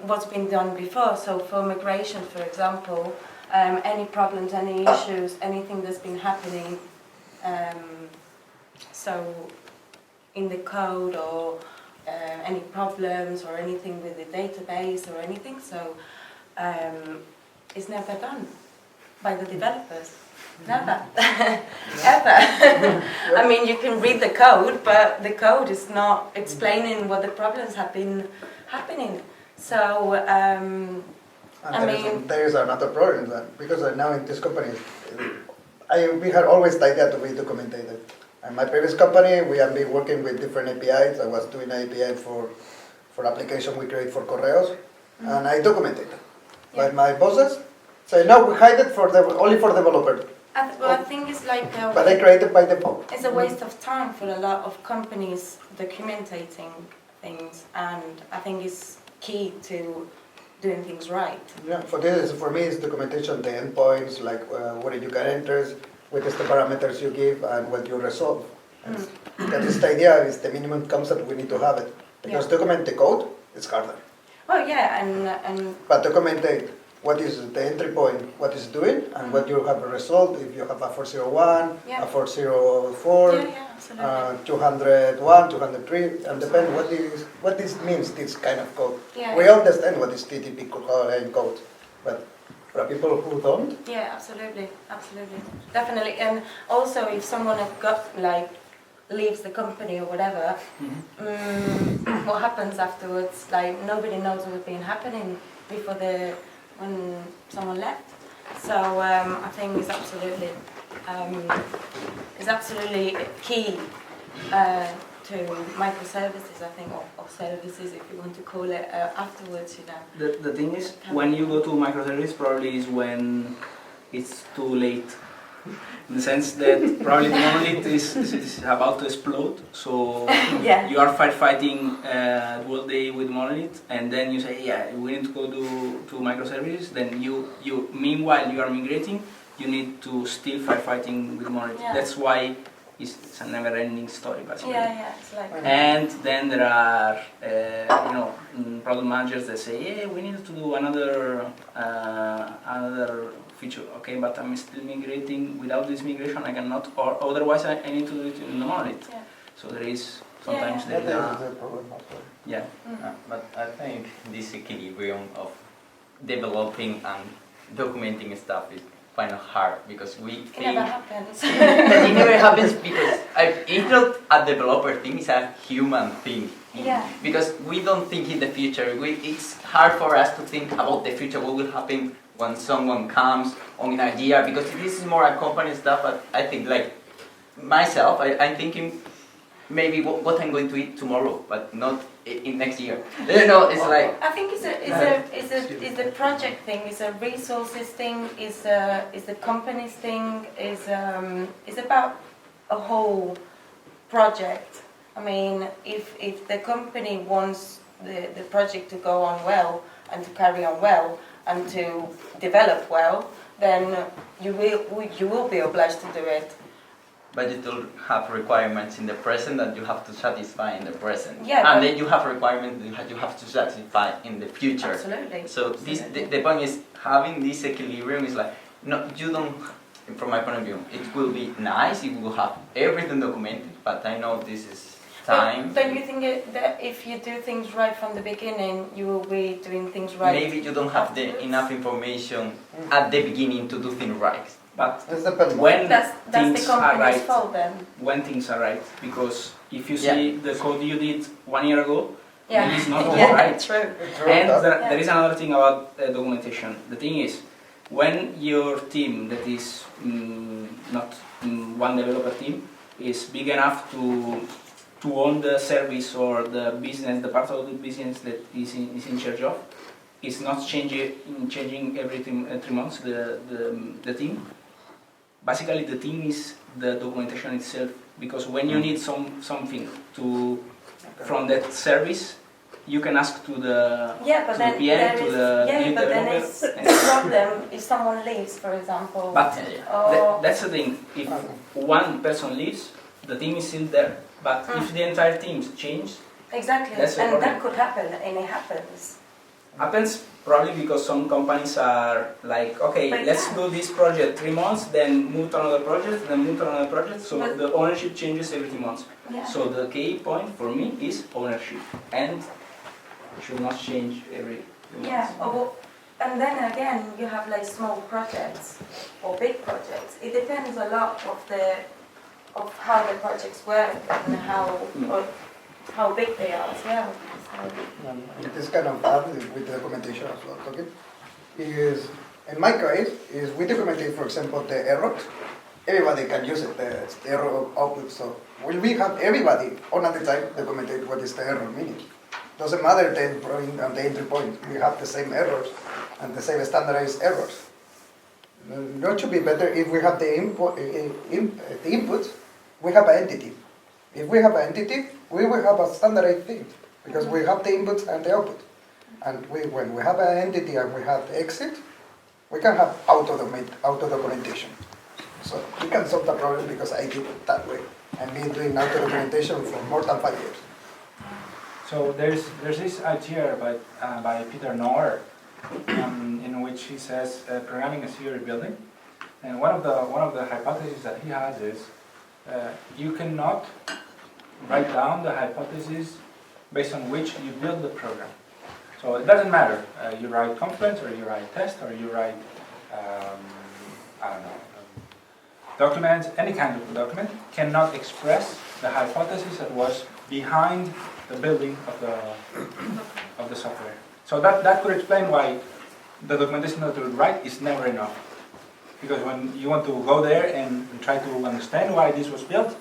what's been done before. So for migration, for example, any problems, any issues, anything that's been happening, so in the code, or any problems or anything with the database or anything, so it's never done by the developers. Never. Ever. I mean, you can read the code, but the code is not explaining what the problems have been happening. So, there is another problem, that because now in this company, we had always the idea to be documented. In my previous company, we have been working with different APIs. I was doing an API for application we create for Correos, and I documented it. But my bosses say, no, we hide it only for developers. Well, I think it's like but I created by default. It's a waste of time for a lot of companies documenting things, and I think it's key to doing things right. Yeah, for me, it's documentation, the endpoints, like what you can enter, what is the parameters you give, and what you resolve. That is the idea, is the minimum concept we need to have it. Because document the code, it's harder. Well, yeah, and but document what is the entry point, what is doing, and what you have a result. If you have a 401, a 404, 201, 203, and depend what this means, this kind of code. Yeah. We understand what is TTP code, but for people who don't. Yeah, absolutely, definitely. And also, if someone leaves the company or whatever, what happens afterwards? Like, nobody knows what's been happening before when someone left. So I think it's absolutely key to microservices, I think, or services, if you want to call it, afterwards, you know. The thing is, when you go to microservice, probably is when it's too late. In the sense that probably the monolith is about to explode, so you are firefighting all day with monolith, and then you say, yeah, we need to go to microservices. Then meanwhile you are migrating, you need to still firefighting with monolith. Yeah. That's why it's a never-ending story, basically. It's like. And then there are product managers that say, yeah, we need to do another feature, okay, but I'm still migrating. Without this migration, I cannot, or otherwise I need to do it in the monolith. Yeah. So there is sometimes there is a problem. But I think this equilibrium of developing and documenting stuff is kind of hard, because we think... It never happens. It never happens because it's not a developer thing, it's a human thing. Yeah. Because we don't think in the future. It's hard for us to think about the future, what will happen when someone comes on a year, because this is more a company stuff. But I think, like myself, I'm thinking maybe what I'm going to eat tomorrow, but not in next year. You know, it's like. I think it's a project thing. It's a resources thing. It's a company's thing. It's about a whole project. I mean, if the company wants the project to go on well and to carry on well and to develop well, then you will be obliged to do it. But you still have requirements in the present that you have to satisfy in the present. Yeah, and then you have requirements that you have to satisfy in the future. Absolutely. So the point is, having this equilibrium is like, no, you don't, from my point of view, it will be nice if you will have everything documented, but I know this is time. But you think that if you do things right from the beginning, you will be doing things right? Maybe you don't have enough information at the beginning to do things right. But when that's things are right, fault, then. When things are right, because if you see the code you did 1 year ago, maybe it's not yeah, right. True. And there is another thing about documentation. The thing is, when your team, that is not one developer team, is big enough to own the service or the business, the part of the business that is in charge of, is not changing every 3 months the team. Basically, the team is the documentation itself, because when you need something from that service, you can ask to the PM, to the lead but then developer. it's a problem if someone leaves, for example. But that's the thing. If one person leaves, the team is still there. But if the entire team changes, exactly, that's the and problem. that could happen, and it happens. Happens probably because some companies are like, okay, let's do this project 3 months, then move to another project, then move to another project. So the ownership changes every 3 months. Yeah. So the key point for me is ownership, and it should not change every 3 months. Yeah, and then again, you have like small projects or big projects. It depends a lot of how the projects work and how big they are as well. It is kind of bad with the documentation as well. Okay, is in my case is we documentate, for example, the error. Everybody can use it, the error output. So will we have everybody on at the time documentate what is the error meaning? Doesn't matter the endpoint and the entry point. We have the same errors and the same standardized errors. It should be better if we have the inputs. We have an entity. If we have an entity, we will have a standardized thing because we have the inputs and the output. And when we have an entity and we have the exit, we can have auto documentation. So we can solve the problem because I did it that way. I've been doing auto documentation for more than 5 years. So there's this idea by Peter Noor in which he says programming is theory building, and one of the hypotheses that he has is you cannot write down the hypothesis based on which you build the program. So it doesn't matter. You write Confluence or you write test or you write I don't know documents. Any kind of document cannot express the hypothesis that was behind the building of the software. So that could explain why the documentation that you write is never enough. Because when you want to go there and try to understand why this was built,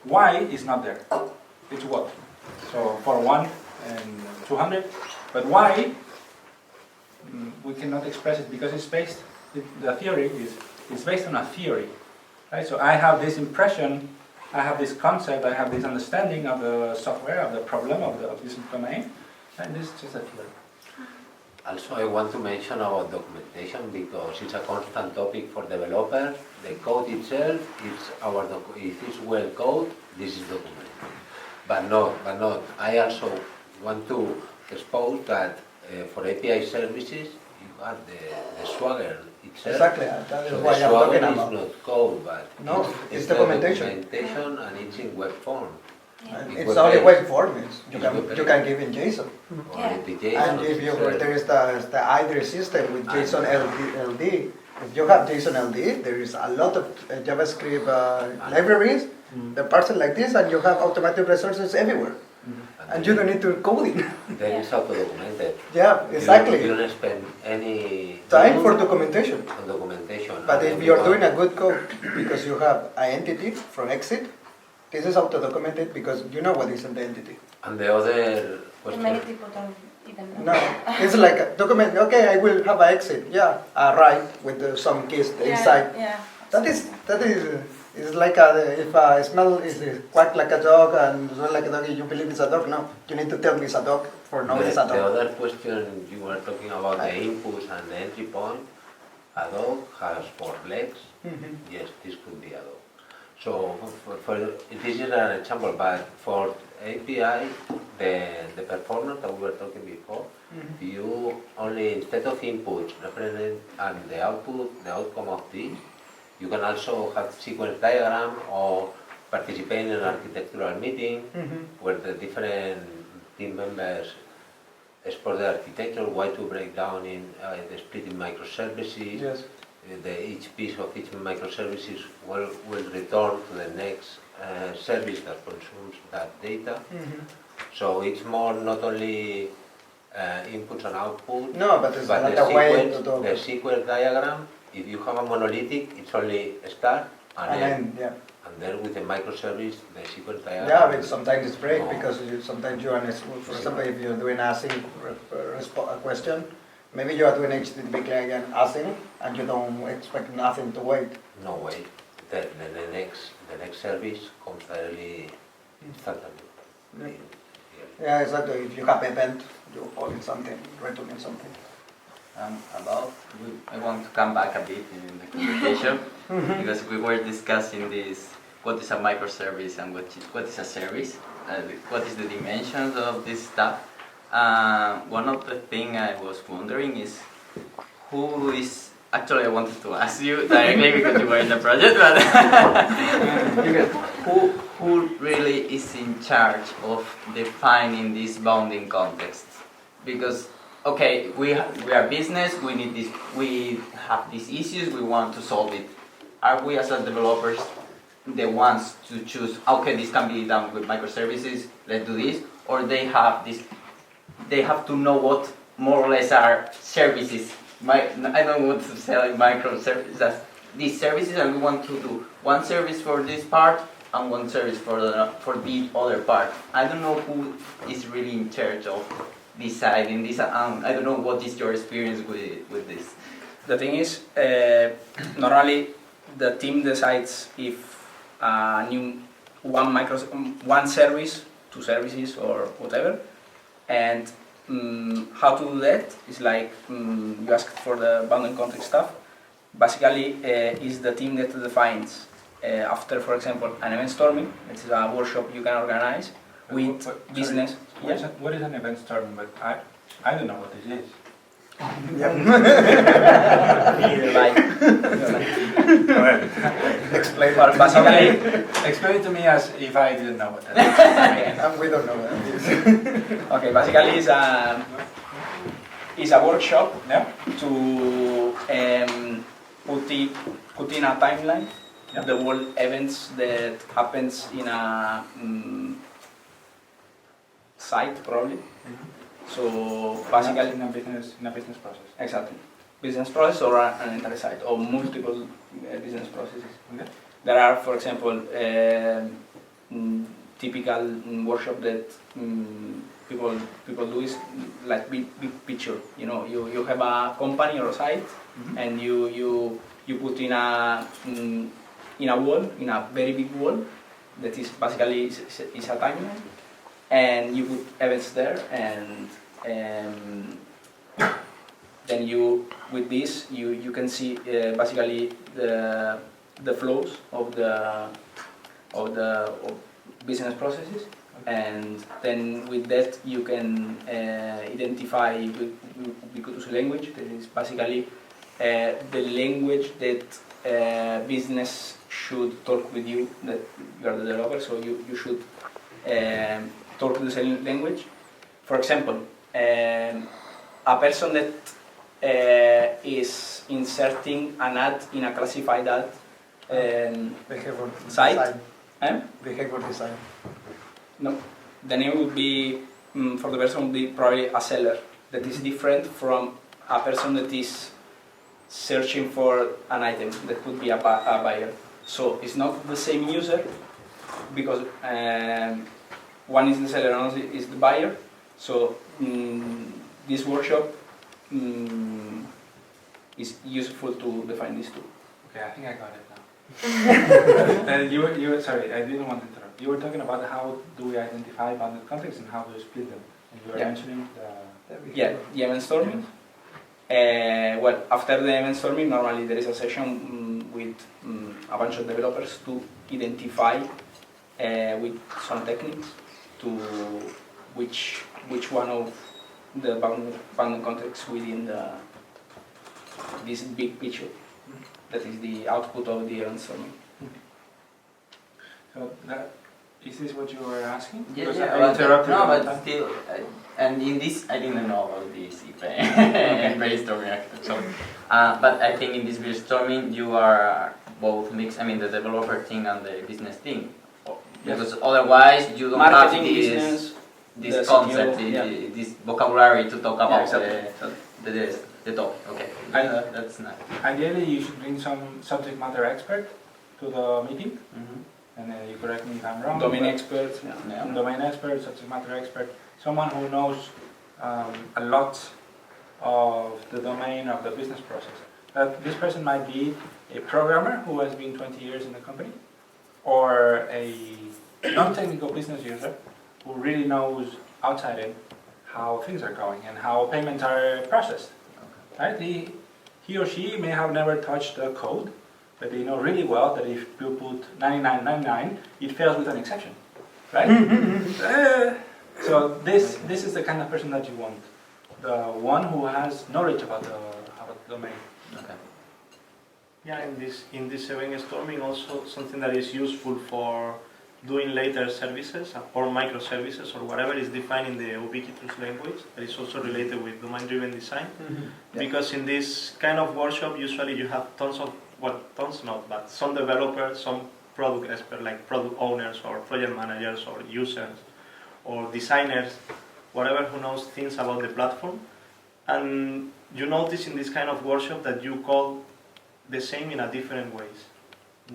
why is not there. It's what. So for 1 and 200, but why we cannot express it because it's based. The theory is based on a theory, right? So I have this impression. I have this concept, I have this understanding of the software, of the problem, of this domain, and this is just a theory. Also, I want to mention about documentation because it's a constant topic for developers. The code itself, if it's well code, this is documented. But not. I also want to expose that for API services, you have the Swagger itself. Exactly, that is so why the I'm Swagger talking is about. not code, but No, it's the documentation. documentation and it's in web form. It's only web form. You can give in JSON. And if there is the IDRI system with JSON LD, if you have JSON LD, there is a lot of JavaScript libraries that parse it like this, and you have automatic resources everywhere. And you don't need to code it. Then it's auto-documented. Yeah, exactly. You don't spend any time for documentation. On documentation. But if you're doing a good code because you have an entity from exit, this is auto-documented because you know what is in the entity. And the other question. Many people don't even know. No, it's like a document. Okay, I will have an exit. Yeah, right with some keys inside. Yeah. That is. It's like if a smell is quack like a dog and smell like a dog, you believe it's a dog. No, you need to tell me it's a dog for no it's a dog. The other question you were talking about the inputs and the entry point. A dog has 4 legs. Yes, this could be a dog. So this is an example, but for API, the performance that we were talking before, you only instead of input represent and the output, the outcome of this. You can also have sequence diagram or participate in an architectural meeting where the different team members explore the architecture, why to break down in the split in microservices. Yes. Each piece of each microservices will return to the next service that consumes that data. So it's more not only inputs and outputs. No, but it's But another way to do the it. sequence diagram, if you have a monolithic, it's only start and And end. then, yeah. And then with a microservice, the sequence diagram. Yeah, but sometimes it's break No. because sometimes you are, for example, if you're doing async a question, maybe you are doing HTTP client async and you don't expect nothing to wait. No wait. Then the next service comes directly instantly. Yeah. Yeah, exactly. If you have event, you're calling something, returning something. I want to come back a bit in the conversation because we were discussing this, what is a microservice and what is a service, what is the dimensions of this stuff. One of the things I was wondering is who is, actually I wanted to ask you directly because you were in the project, but who really is in charge of defining these bounding contexts? Because okay, we are business, we need this, we have these issues, we want to solve it. Are we as developers the ones to choose, okay, this can be done with microservices, let's do this, or they have to know what more or less are services. I don't want to sell microservices as these services, and we want to do one service for this part and one service for the other part. I don't know who is really in charge of deciding this. I don't know what is your experience with this. The thing is, normally the team decides if one service, two services, or whatever, and how to do that is like you asked for the bounding context stuff. Basically, is the team that defines after, for example, an event storming. This is a workshop you can organize with business. What is an event storming? But I don't know what this is. Explain Well, basically, explain it to me as if I didn't know what that is. And we don't know what it is. okay, basically is a workshop to put in a timeline the whole events that happens in a site probably. So basically in a business process. Exactly, business process or an entire site or multiple business processes. Okay. There are, for example, typical workshop that people do is like big picture. You know, you have a company or a site, and you put in a wall, in a very big wall, that is basically is a timeline, and you put events there, and then with this you can see basically the flows of business processes, and then with that you can identify ubiquitous language. That is basically the language that business should talk with you, that you are the developer, so you should talk the same language. For example, a person that is inserting an ad in a classified ad Behavior site. design. Behavior design. No, the name would be, for the person would be probably a seller. That is different from a person that is searching for an item. That could be a buyer. So it's not the same user, because one is the seller and one is the buyer. So this workshop is useful to define these two. Okay, I think I got it now. You were sorry, I didn't want to interrupt. You were talking about how do we identify bounded contexts and how do we split them. And you were mentioning the event storming. Well, after the event storming, normally there is a session with a bunch of developers to identify with some techniques to which one of the bounded contexts within this big picture. That is the output of the event storming. So is this what you were asking? Yeah, Because yeah, I interrupted no, you. but still, and in this, I didn't know about this brainstorming. So, but I think in this brainstorming, you are both mixed. I mean, the developer thing and the business thing, because otherwise you don't Marketing, have this. business, this The concept, CTO, yeah. this vocabulary to talk about exactly. the topic. Okay, that's nice. Ideally, you should bring some subject matter expert to the meeting, and you correct me if I'm wrong. Domain expert. Domain expert, subject matter expert, someone who knows a lot of the domain of the business process. This person might be a programmer who has been 20 years in the company, or a non-technical business user who really knows outside in how things are going and how payments are processed. Right? He or she may have never touched the code, but they know really well that if you put 9999, it fails with an exception. Right? So this is the kind of person that you want. The one who has knowledge about the domain. Okay. Yeah, in this event storming, also something that is useful for doing later services or microservices or whatever is defined in the ubiquitous language that is also related with domain-driven design. Because in this kind of workshop, usually you have some developers, some product experts like product owners or project managers or users or designers, whatever, who knows things about the platform. And you notice in this kind of workshop that you call the same in a different ways.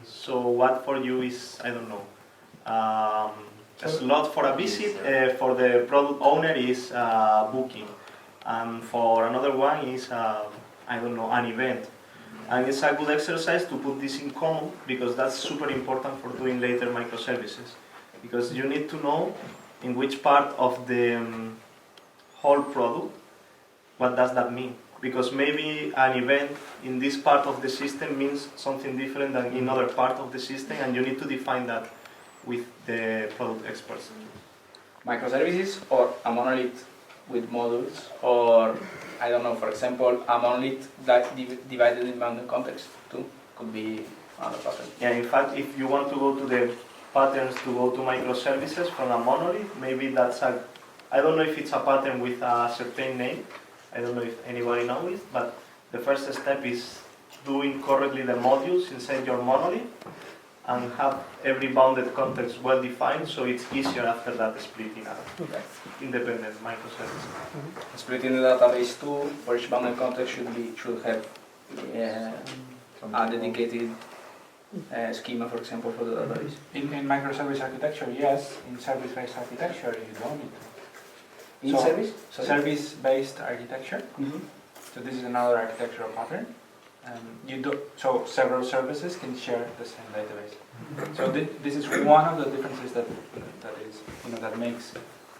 So what for you is, I don't know, a slot for a visit, for the product owner is booking, and for another one is, I don't know, an event. And it's a good exercise to put this in common, because that's super important for doing later microservices. Because you need to know in which part of the whole product, what does that mean? Because maybe an event in this part of the system means something different than in other part of the system, and you need to define that with the product experts. Microservices or a monolith with modules, or I don't know, for example, a monolith that divided in bounded context too could be another pattern. Yeah, in fact, if you want to go to the patterns to go to microservices from a monolith, maybe that's a, I don't know if it's a pattern with a certain name, I don't know if anybody knows it, but the first step is doing correctly the modules inside your monolith and have every bounded context well defined, so it's easier after that splitting up independent microservices. Splitting the database too, for each bounded context should have a dedicated schema, for example, for the database. In microservice architecture, yes. In service-based architecture, you don't need to. In service? Service-based architecture. So this is another architectural pattern. So several services can share the same database. So this is one of the differences that makes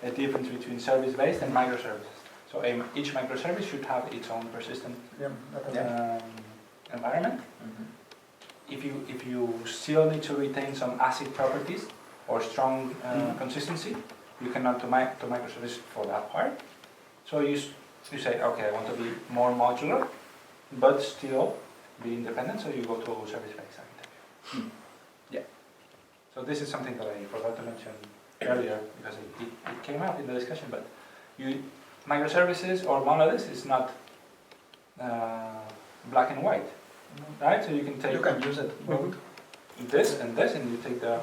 a difference between service-based and microservices. So each microservice should have its own persistent environment. If you still need to retain some async properties or strong consistency, you cannot to microservice for that part. So you say, okay, I want to be more modular, but still be independent, so you go to service-based architecture. So this is something that I forgot to mention earlier, because it came up in the discussion, but microservices or monoliths is not black and white, right? So you can use it both. This, and you take the...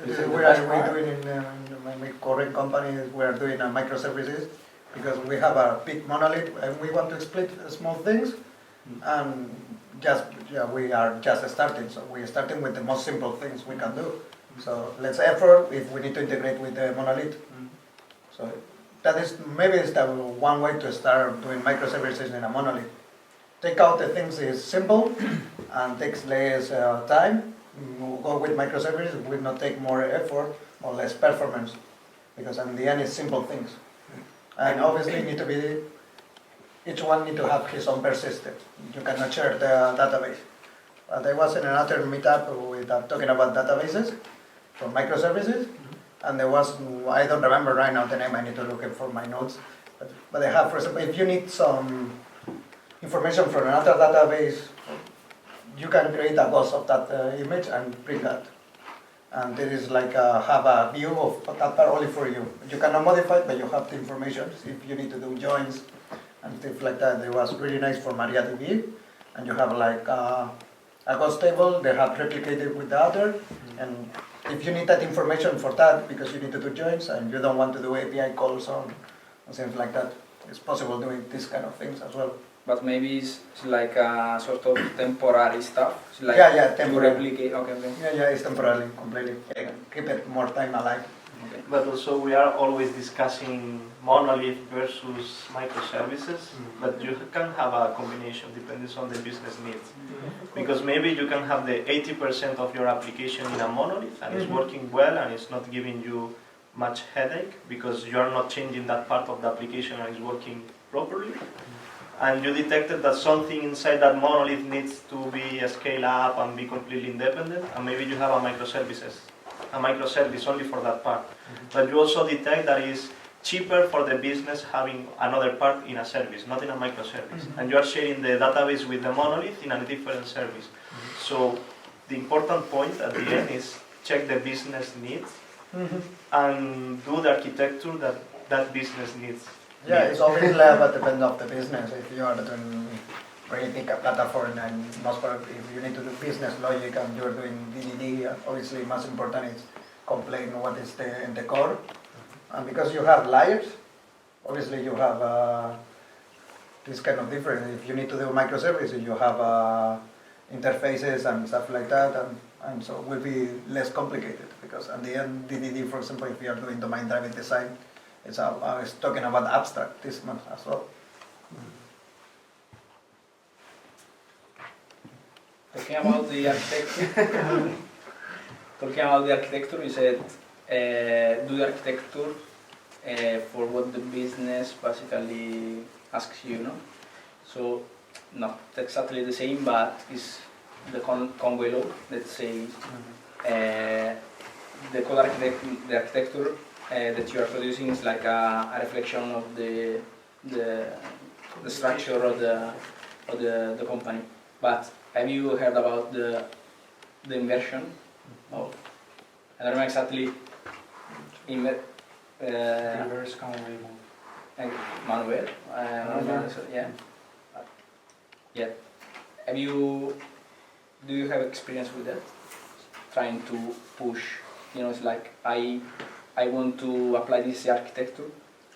This is what we're doing in my current company. We are doing microservices, because we have a big monolith and we want to split small things, and we are just starting. So we are starting with the most simple things we can do. So let's effort if we need to integrate with the monolith. So that is maybe it's the one way to start doing microservices in a monolith. Take out the things is simple and takes less time. Go with microservices will not take more effort or less performance, because in the end it's simple things. And obviously each one need to have his own persistence. You cannot share the database. I was in another meetup with talking about databases for microservices, and there was, I don't remember right now the name, I need to look it for my notes, but they have, for example, if you need some information from another database, you can create a ghost of that image and bring that. And it is like have a view of that part only for you. You cannot modify it, but you have the information. If you need to do joins and stuff like that, it was really nice for MariaDB. And you have like a a ghost table, they have replicated with the other, and if you need that information for that, because you need to do joins and you don't want to do API calls on things like that, it's possible doing these kind of things as well. But maybe it's like a sort of temporary stuff. It's like yeah, to temporary. replicate. Okay, okay. Yeah, it's temporarily, completely. Keep it more time alive. Okay. But also we are always discussing monolith versus microservices, but you can have a combination depending on the business needs. Because maybe you can have the 80% of your application in a monolith and it's working well and it's not giving you much headache because you are not changing that part of the application and it's working properly. And you detected that something inside that monolith needs to be scaled up and be completely independent, and maybe you have a microservice only for that part. But you also detect that it's cheaper for the business having another part in a service, not in a microservice. And you are sharing the database with the monolith in a different service. So the important point at the end is check the business needs and do the architecture that that business needs. Yeah, it's obviously but depends on the business. If you are doing really big platform and most part, if you need to do business logic and you're doing DDD, obviously most important is complain what is in the core. And because you have layers, obviously you have this kind of difference. If you need to do microservices, you have interfaces and stuff like that, and so it will be less complicated because at the end, DDD, for example, if you are doing domain-driven design, I was talking about abstract this month as well. Talking about the architecture, you said do the architecture for what the business basically asks you, no? So not exactly the same, but it's the Conway law that says the code the architecture that you are producing is like a reflection of the structure of the company. But have you heard about the inversion of, I don't know exactly, Reverse Conway mode. Manuel? Yeah. Yeah. Do you have experience with that? Trying to push, it's like I want to apply this architecture.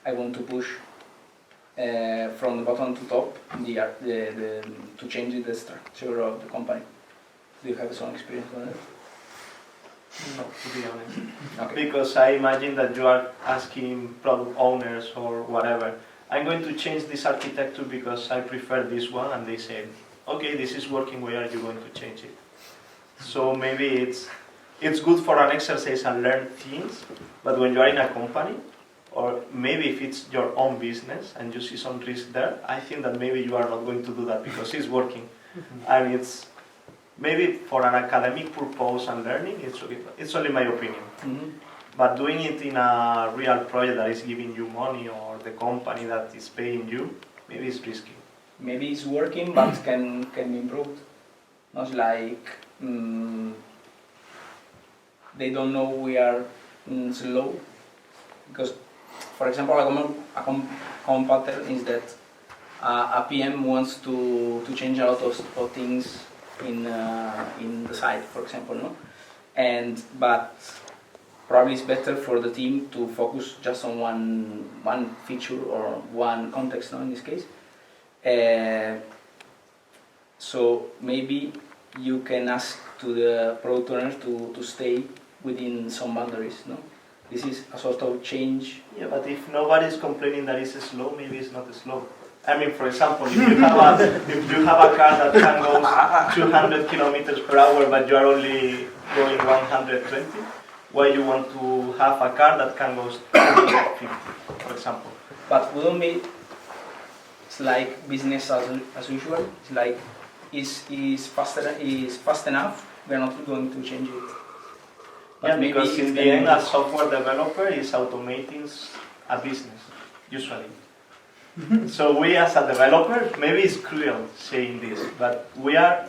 I want to push from the bottom to top to change the structure of the company. Do you have some experience with that? No, to be honest. Okay. Because I imagine that you are asking product owners or whatever, I'm going to change this architecture because I prefer this one, and they say, okay, this is working, why are you going to change it? So maybe it's good for an exercise and learn things, but when you are in a company, or maybe if it's your own business and you see some risk there, I think that maybe you are not going to do that because it's working. And it's maybe for an academic purpose and learning, it's only my opinion. But doing it in a real project that is giving you money or the company that is paying you, maybe it's risky. Maybe it's working, but can be improved. Not like they don't know we are slow. Because, for example, a common pattern is that a PM wants to change a lot of things in the site, for example, no? But probably it's better for the team to focus just on one feature or one context, no? In this case. So maybe you can ask to the product owner to stay within some boundaries, no? This is a sort of change. Yeah, but if nobody is complaining that it's slow, maybe it's not slow. I mean, for example, if you have a car that can go 200 kilometers per hour, but you are only going 120, why you want to have a car that can go 250, for example? But wouldn't be? It's like business as usual. It's like is fast enough. We are not going to change it. But yeah, because in the end, a software developer is automating a business, usually. So we as a developer, maybe it's cruel saying this, but we are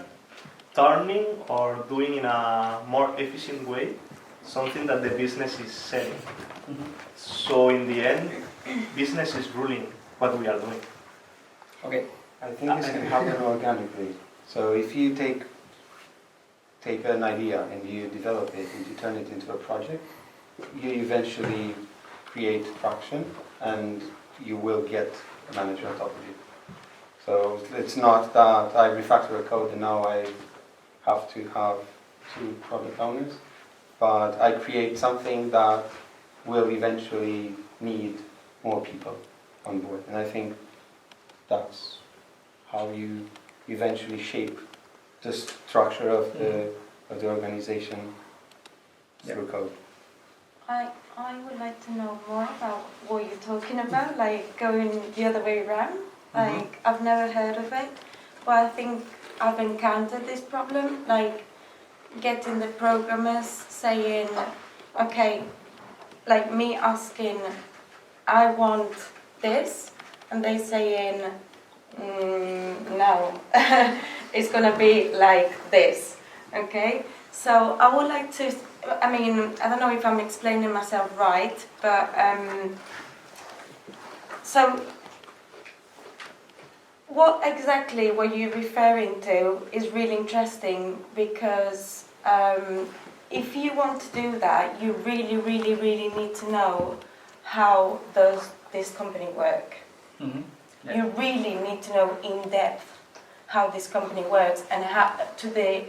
turning or doing in a more efficient way something that the business is selling. So in the end, business is ruling what we are doing. Okay. I think this can happen organically. So if you take take an idea and you develop it and you turn it into a project, you eventually create traction and you will get a manager on top of you. So it's not that I refactor a code and now I have to have 2 product owners, but I create something that will eventually need more people on board. And I think that's how you eventually shape the structure of the organization through code. I would like to know more about what you're talking about, like going the other way around. Like, I've never heard of it, but I think I've encountered this problem, like getting the programmers saying, okay, like me asking, I want this, and they saying, no, it's gonna be like this, okay? So I would like to, I mean, I don't know if I'm explaining myself right, but so what exactly were you referring to is really interesting, because if you want to do that, you really, really, really need to know how does this company work. Yeah. You really need to know in depth how this company works and how to the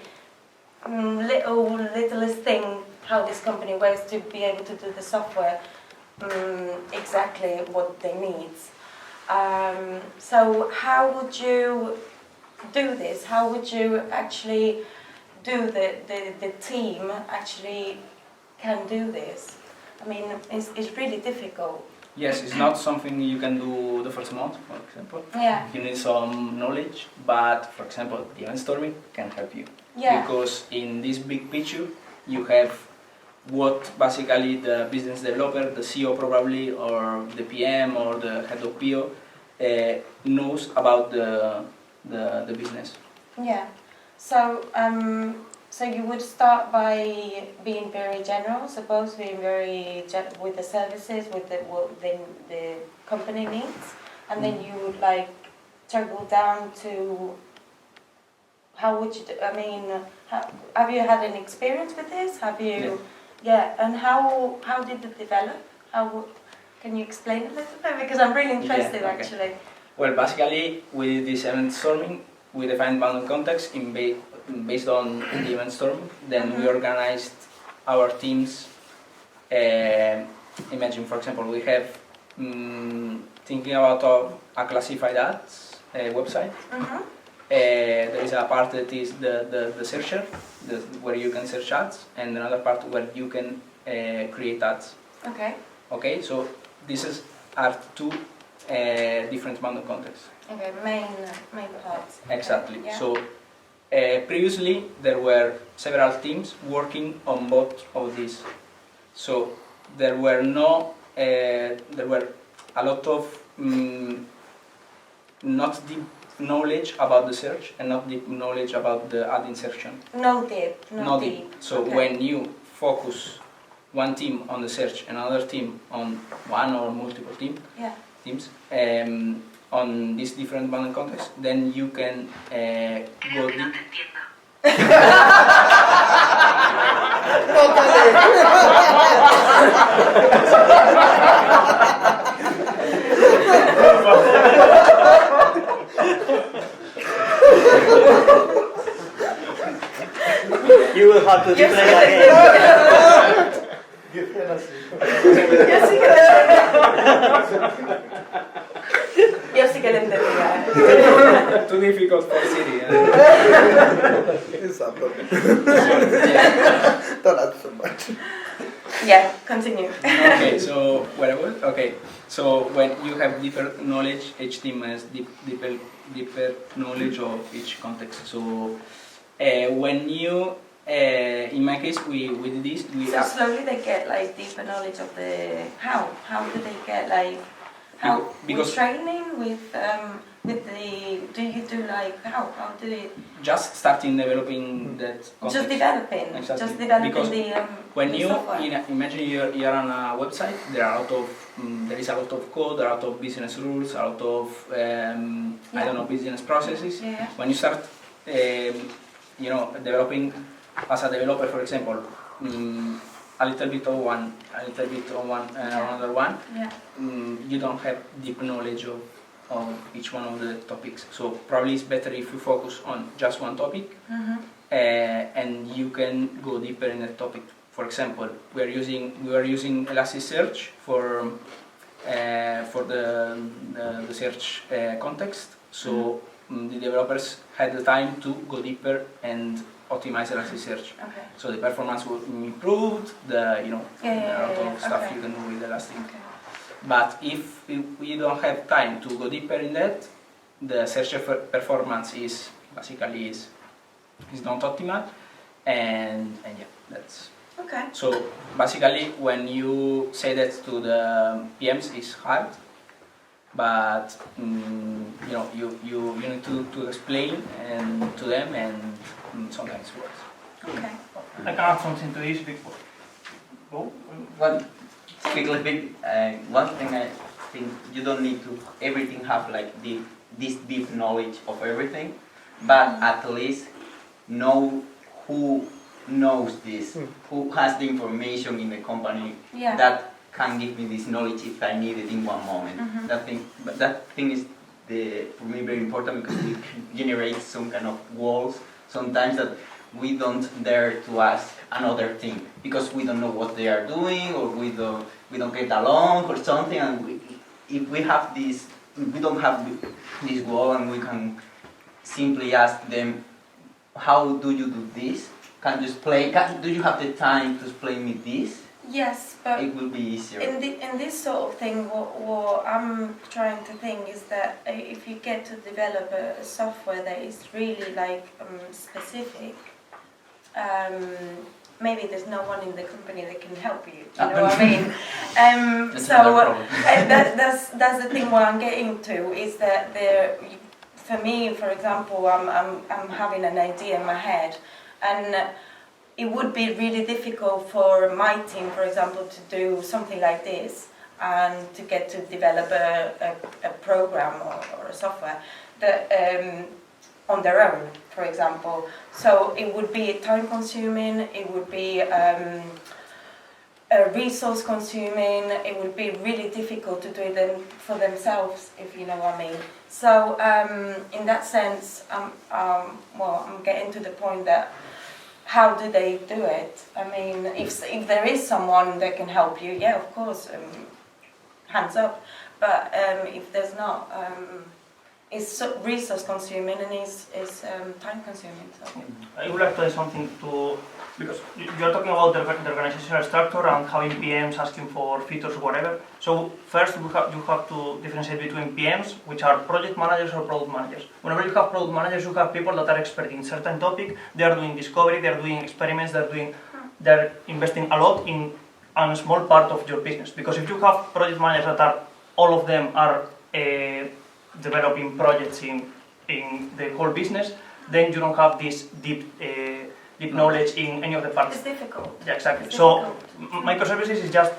littlest thing how this company works to be able to do the software exactly what they need. So how would you do this? How would you actually do the team actually can do this? I mean, it's really difficult. Yes, it's not something you can do the first month, for example. Yeah. You need some knowledge, but for example, the event storming can help you. Yeah. Because in this big picture, you have what basically the business developer, the CEO probably, or the PM or the head of PO knows about the business. Yeah. So so you would start by being very general, suppose being very with the services, with what the company needs, and then you would like trickle down to how would you do, I mean, have you had any experience with this? Have you? Yeah. And how did it develop? Can you explain a little bit, because I'm really interested actually. Well, basically with this event storming, we defined bounded context based on the event storming. Then we organized our teams. Imagine, for example, we have thinking about a classified ads website. There is a part that is the searcher, where you can search ads, and another part where you can create ads. Okay. Okay, so these are 2 different bounded contexts. Okay, main parts. Exactly. Yeah. So previously there were several teams working on both of these. So there were a lot of not deep knowledge about the search and not deep knowledge about the ad insertion. No deep. So when you focus one team on the search, another team on one or multiple teams, on these different bounded contexts, then you can go deep. You will have to explain again. Yo sí que lo entendía. Too difficult for Siri. Exactly. Don't ask so much. Yeah, continue. Okay, so where I was? Okay, so when you have deeper knowledge, each team has deeper knowledge of each context. So when you, in my case, we did this. So slowly they get like deeper knowledge of the how do they get like how because with training with the do you do like how do you just starting developing that context. Just developing Exactly. just developing because the when the you software. imagine you're on a website, there is a lot of code, there are a lot of business rules, a lot of I don't know, business processes. Yeah. When you start developing as a developer, for example, a little bit on one, another one, Yeah. you don't have deep knowledge of each one of the topics. So probably it's better if you focus on just one topic, and you can go deeper in that topic. For example, we are using Elasticsearch for the search context. So the developers had the time to go deeper and optimize Elasticsearch. Okay. So the performance will improved. A lot of stuff Okay. you can do with Elastic. Okay. But if we don't have time to go deeper in that, the search performance is basically is not optimal, and yeah, that's. Okay. So basically, when you say that to the PMs, it's hard, but you need to explain and to them, and sometimes it works. Okay. I can add something to this before. Go. Quickly, one thing I think you don't need to everything have like this deep knowledge of everything, but at least know who knows this, who has the information in the company that can give me this knowledge if I need it in one moment. That thing is for me very important, because we can generate some kind of walls sometimes that we don't dare to ask another team because we don't know what they are doing, or we don't get along or something, and if we have this, we don't have this wall, and we can simply ask them, how do you do this? Can you explain? Do you have the time to explain me this? Yes, but it will be easier. In this sort of thing, what I'm trying to think is that if you get to develop a software that is really like specific, maybe there's no one in the company that can help you. Do you know what I mean? That's the thing. What I'm getting to is that for me, for example, I'm having an idea in my head, and it would be really difficult for my team, for example, to do something like this and to get to develop a program or a software that on their own, for example. So it would be time-consuming, it would be resource-consuming, it would be really difficult to do it for themselves, if you know what I mean. So in that sense, I'm getting to the point that how do they do it? I mean, if there is someone that can help you, yeah, of course, hands up. But if there's not, it's resource consuming and it's time consuming. So. I would like to add something to, because you're talking about the organizational structure and having PMs asking for features or whatever. So first you have to differentiate between PMs, which are project managers or product managers. Whenever you have product managers, you have people that are expert in certain topic. They are doing discovery, they are doing experiments, they're investing a lot in a small part of your business. Because if you have project managers that are, all of them are developing projects in the whole business, then you don't have this deep knowledge in any of the parts. It's difficult. Yeah, exactly. So microservices is just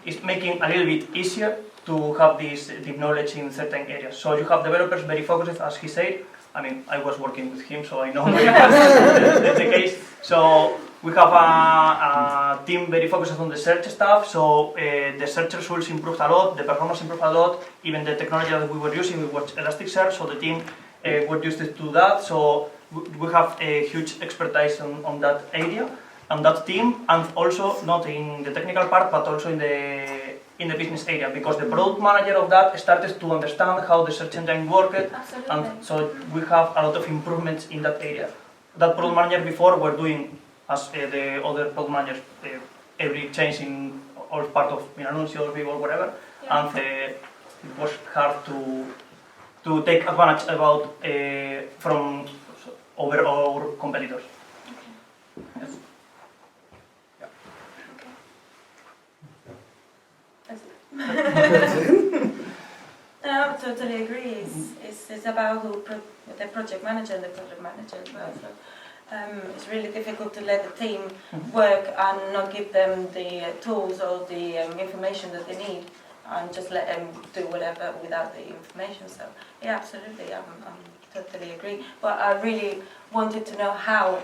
it's making a little bit easier to have this deep knowledge in certain areas. So you have developers very focused, as he said. I mean, I was working with him, so I know that's the case. So we have a team very focused on the search stuff, so the search results improved a lot, the performance improved a lot, even the technology that we were using, we watched Elasticsearch, so the team were used to that, so we have a huge expertise on that area, on that team, and also not in the technical part, but also in the business area, because the product manager of that started to understand how the search engine worked, and so we have a lot of improvements in that area. That product manager before were doing, as the other product managers, every change in all part of Minanuncio or whatever, and it was hard to take advantage about from over our competitors. Yes. No, I totally agree. It's about the project manager and the project manager as well. So, it's really difficult to let the team work and not give them the tools or the information that they need and just let them do whatever without the information. So yeah, absolutely, I'm totally agree. But I really wanted to know how,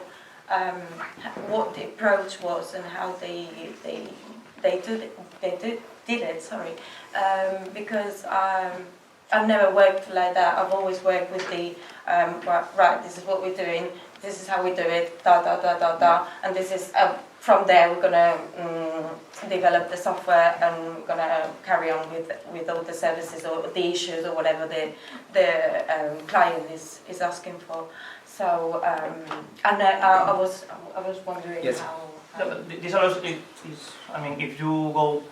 what the approach was and how they did it. Sorry, because I've never worked like that. I've always worked with the right. This is what we're doing. This is how we do it. Da da da da da. And this is from there we're gonna develop the software and we're gonna carry on with all the services or the issues or whatever the client is asking for. So and I was wondering yes. how. This allows I mean, if you go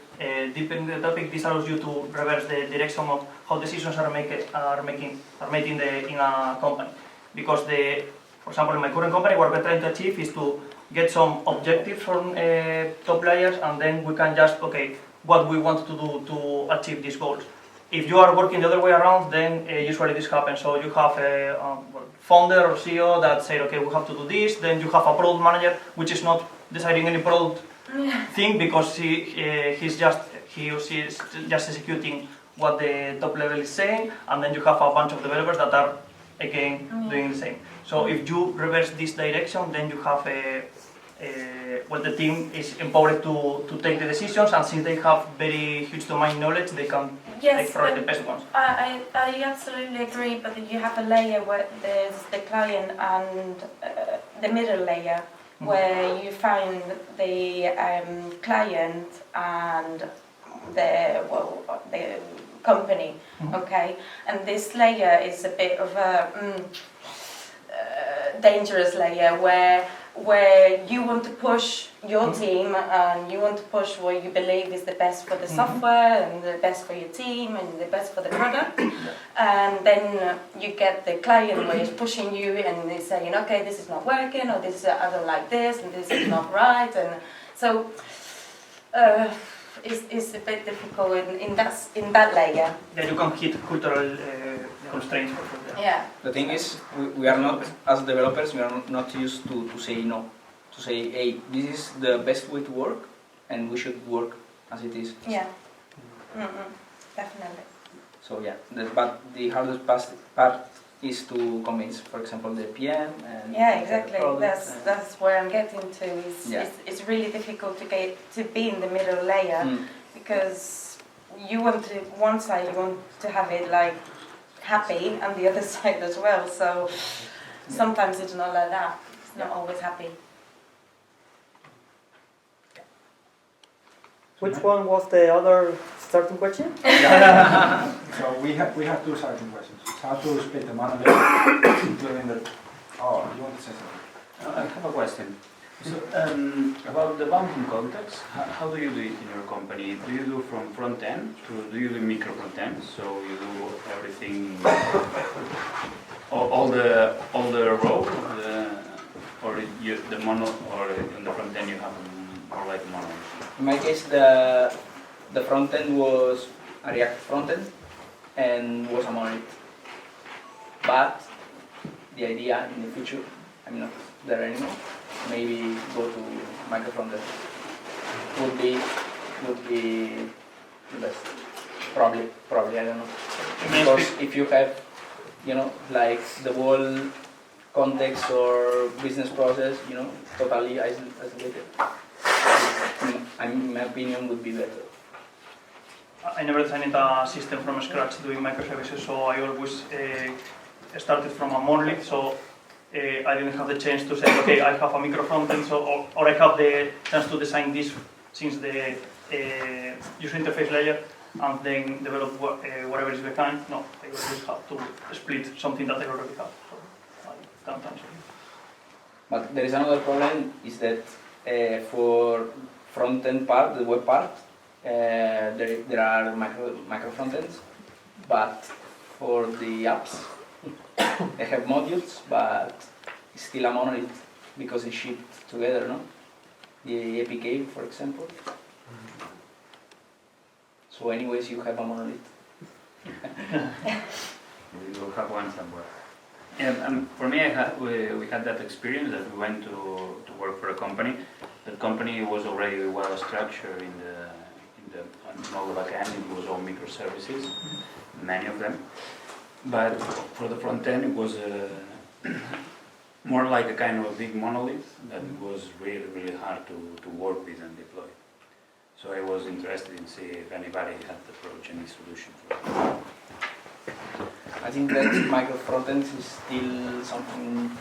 deep in the topic, this allows you to reverse the direction of how decisions are made in a company. Because for example, in my current company, what we're trying to achieve is to get some objectives from top layers, and then we can just what we want to do to achieve these goals. If you are working the other way around, then usually this happens. So you have a founder or CEO that say, okay, we have to do this. Then you have a product manager which is not deciding any product thing because he or she is just executing what the top level is saying, and then you have a bunch of developers that are again doing the same. So if you reverse this direction, then you have the team is empowered to take the decisions, and since they have very huge domain knowledge, they can take probably the best ones. I absolutely agree, but you have a layer where there's the client and the middle layer, where you find the client and the company, okay? And this layer is a bit of a dangerous layer where you want to push your team and you want to push what you believe is the best for the software and the best for your team and the best for the product. And then you get the client where he's pushing you and he's saying, okay, this is not working, or this I don't like this, and this is not right. And so it's a bit difficult in that layer. Yeah, you can hit cultural constraints. Yeah. The thing is, we are not, as developers, we are not used to say no. To say, hey, this is the best way to work, and we should work as it is. Yeah. Definitely. So yeah, but the hardest part is to convince, for example, the PM. And yeah, exactly. That's where I'm getting to. It's really difficult to be in the middle layer because you want to one side you want to have it like happy and the other side as well. So sometimes it's not like that. It's not always happy. Which one was the other starting question? So we have two starting questions. How to split the monolith, including the... Oh, you want to say something? I have a question. So, about the bounding context, how do you do it in your company? Do you do from front end to do you do micro front end? So you do everything, all the row, or the mono, or in the front end you have more like mono? In my case, the front end was a React front end and was a monolith. But the idea in the future, I'm not there anymore. Maybe go to micro front end would be the best. Probably I don't know. Because if you have, like the whole context or business process, totally isolated. In my opinion, would be better. I never designed a system from scratch doing microservices, so I always started from a monolith. So I didn't have the chance to say, okay, I have a micro frontend, or I have the chance to design this since the user interface layer, and then develop whatever is behind. No, I always have to split something that I already have. So I can't answer. But there is another problem, is that for front-end part, the web part, there are micro front-ends, but for the apps, they have modules, but it's still a monolith because it's shipped together, no? The APK, for example. So anyways, you have a monolith. We will have one somewhere. And for me, we had that experience that we went to work for a company. That company was already well structured in the all the backend, it was all microservices, many of them. But for the front end, it was more like a kind of a big monolith that was really, really hard to work with and deploy. So I was interested in see if anybody had approached any solution for it. I think that micro frontend is still something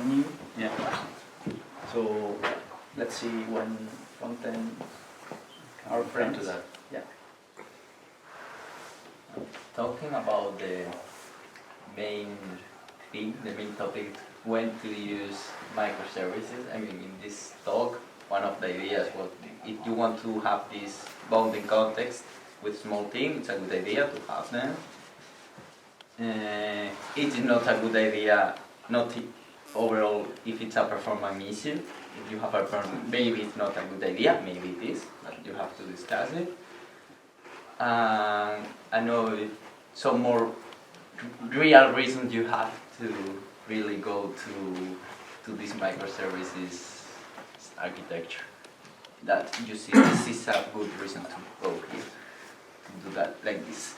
new. Yeah. So let's see when frontend our friends to that. Yeah. Talking about the main thing, the main topic, when to use microservices. I mean, in this talk, one of the ideas was if you want to have this bounding context with small teams, it's a good idea to have them. It is not a good idea, not overall, if it's a performance issue. If you have a maybe it's not a good idea, maybe it is, but you have to discuss it. I know some more real reasons you have to really go to this microservices architecture. That you see this is a good reason to go here, to do that like this.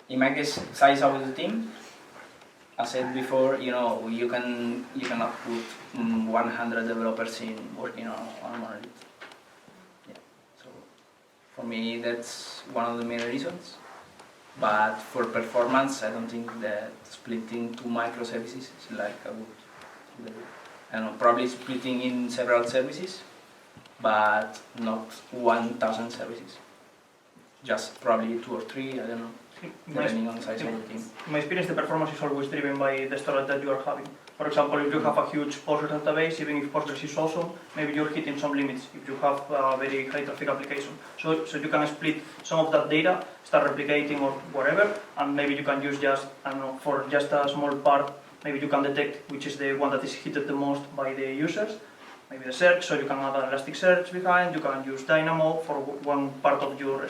In my case, size of the team. As said before, you cannot put 100 developers in working on a monolith. Yeah. So for me, that's one of the main reasons. But for performance, I don't think that splitting two microservices is like a good. I don't know, probably splitting in several services, but not 1,000 services. Just probably 2 or 3, I don't know. Depending on the size of the team. In my experience, the performance is always driven by the storage that you are having. For example, if you have a huge Postgres database, even if Postgres is awesome, maybe you're hitting some limits if you have a very high traffic application. So you can split some of that data, start replicating or whatever, and maybe you can use just, I don't know, for just a small part, maybe you can detect which is the one that is hit the most by the users. Maybe the search, so you can add an Elasticsearch behind, you can use Dynamo for one part of your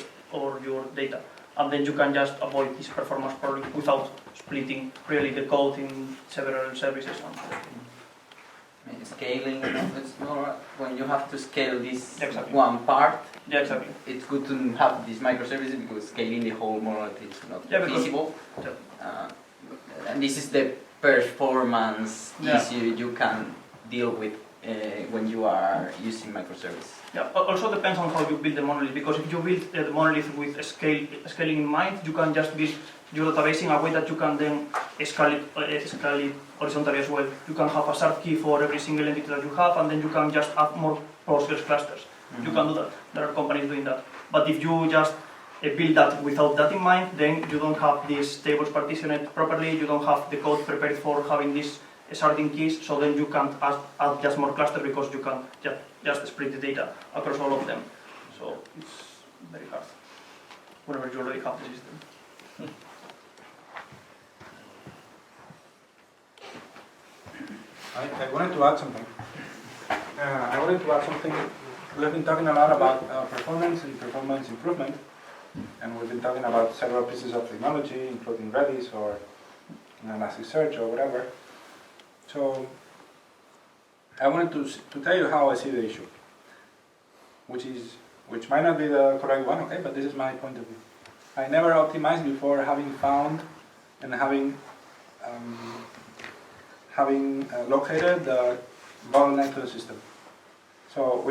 data. And then you can just avoid this performance problem without splitting really the code in several services. Scaling, it's more when you have to scale this exactly. one part. Yeah, exactly. It's good to have these microservices because scaling the whole monolith is not feasible. And this is the performance issue you can deal with when you are using microservices. Yeah, also depends on how you build the monolith, because if you build the monolith with scaling in mind, you can just build your database in a way that you can then scale it horizontally as well. You can have a sharp key for every single entity that you have, and then you can just add more Postgres clusters. You can do that. There are companies doing that. But if you just build that without that in mind, then you don't have these tables partitioned properly, you don't have the code prepared for having these sharding keys, so then you can't add just more clusters because you can just split the data across all of them. So it's very hard whenever you already have the system. I wanted to add something. We have been talking a lot about performance and performance improvement, and we've been talking about several pieces of technology, including Redis or Elasticsearch or whatever. So I wanted to tell you how I see the issue, which might not be the correct one, okay, but this is my point of view. I never optimized before having found and having located the bottleneck to the system. So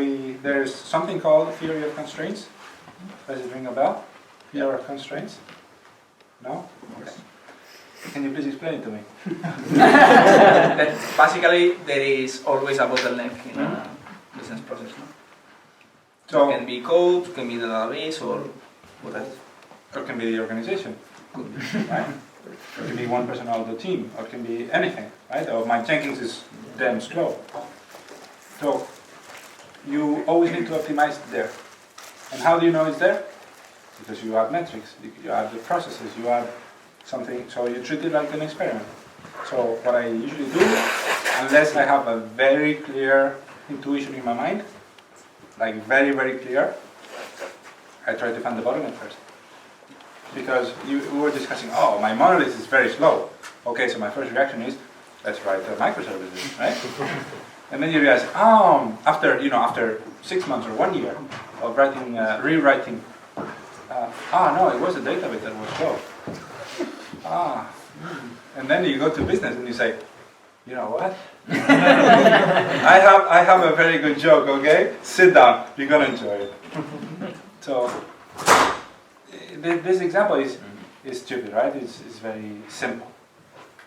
there's something called theory of constraints. Does it ring a bell? Theory of constraints? No? Okay. Can you please explain it to me? That basically, there is always a bottleneck in a business process. No? So it can be code, it can be the database, or whatever. Or it can be the organization, right? Or it can be one person out of the team, or it can be anything, right? Or my Jenkins is damn slow. So you always need to optimize it there. And how do you know it's there? Because you add metrics, you add the processes, you add something, so you treat it like an experiment. So what I usually do, unless I have a very clear intuition in my mind, like very, very clear, I try to find the bottleneck first. Because we were discussing, oh, my monolith is very slow. Okay, so my first reaction is, let's write microservices, right? And then you realize, after 6 months or 1 year of writing, rewriting no, it was a database that was slow. And then you go to business and you say, you know what? I have a very good joke, okay? Sit down, you're gonna enjoy it. So this example is stupid, right? It's very simple.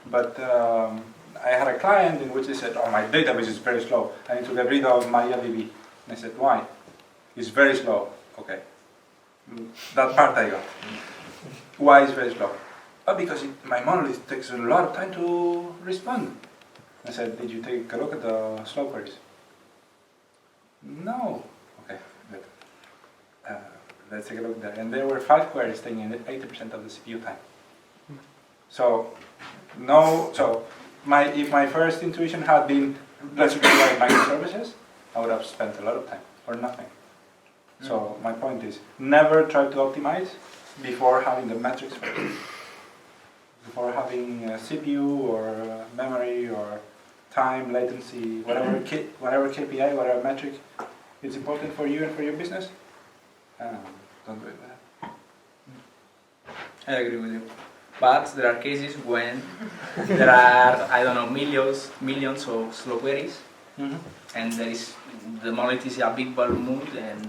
But I had a client in which they said, oh, my database is very slow. I need to get rid of MariaDB. And I said, why? It's very slow. Okay. That part I got. Why is very slow? Oh, because my monolith takes a lot of time to respond. I said, did you take a look at the slow queries? No. Okay, good. Let's take a look there. And there were 5 queries taking 80% of the CPU time. So, if my first intuition had been, let's rewrite microservices, I would have spent a lot of time for nothing. So my point is, never try to optimize before having the metrics first. Before having CPU or memory or time, latency, whatever KPI, whatever metric is important for you and for your business, don't do it with that. I agree with you. But there are cases when there are, I don't know, millions of slow queries, and the monolith is a big mood, and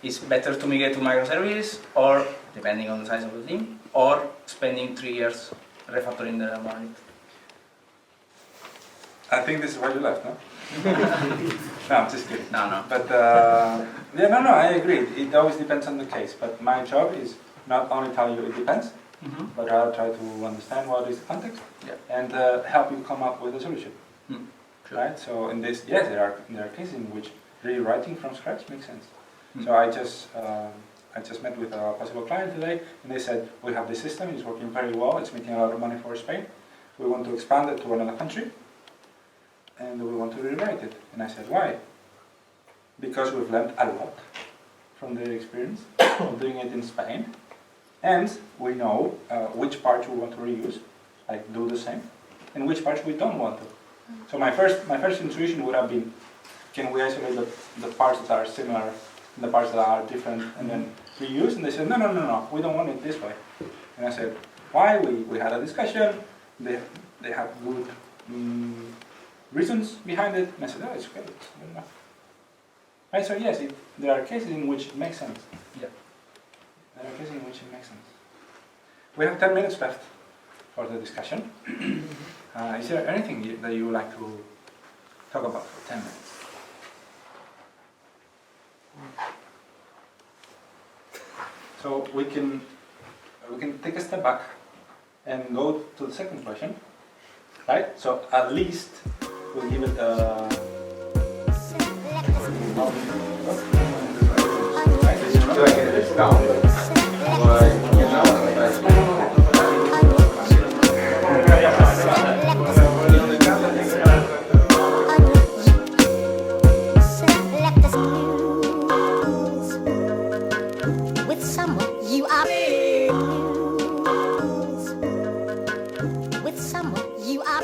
it's better to migrate to microservice, or depending on the size of the team, or spending 3 years refactoring the monolith. I think this is why you left, no? No, I'm just kidding. No. But I agree. It always depends on the case. But my job is not only tell you it depends, but rather try to understand what is the context and help you come up with a solution. Sure. Right? So in this, yes, there are cases in which rewriting from scratch makes sense. So I just met with a possible client today, and they said, we have this system, it's working very well, it's making a lot of money for Spain. We want to expand it to another country, and we want to rewrite it. And I said, why? Because we've learned a lot from the experience of doing it in Spain, and we know which parts we want to reuse, like do the same, and which parts we don't want to. So my first intuition would have been, can we isolate the parts that are similar and the parts that are different and then reuse? And they said, no, we don't want it this way. And I said, why? We had a discussion, they have good reasons behind it, and I said, oh, it's great, it's good enough. Right, so yes, there are cases in which it makes sense. Yeah. There are cases in which it makes sense. We have 10 minutes left for the discussion. Is there anything that you would like to talk about for 10 minutes? So we can take a step back and go to the second question, right? So at least we'll give it a... Do I get a discount? With someone you are. With someone you are.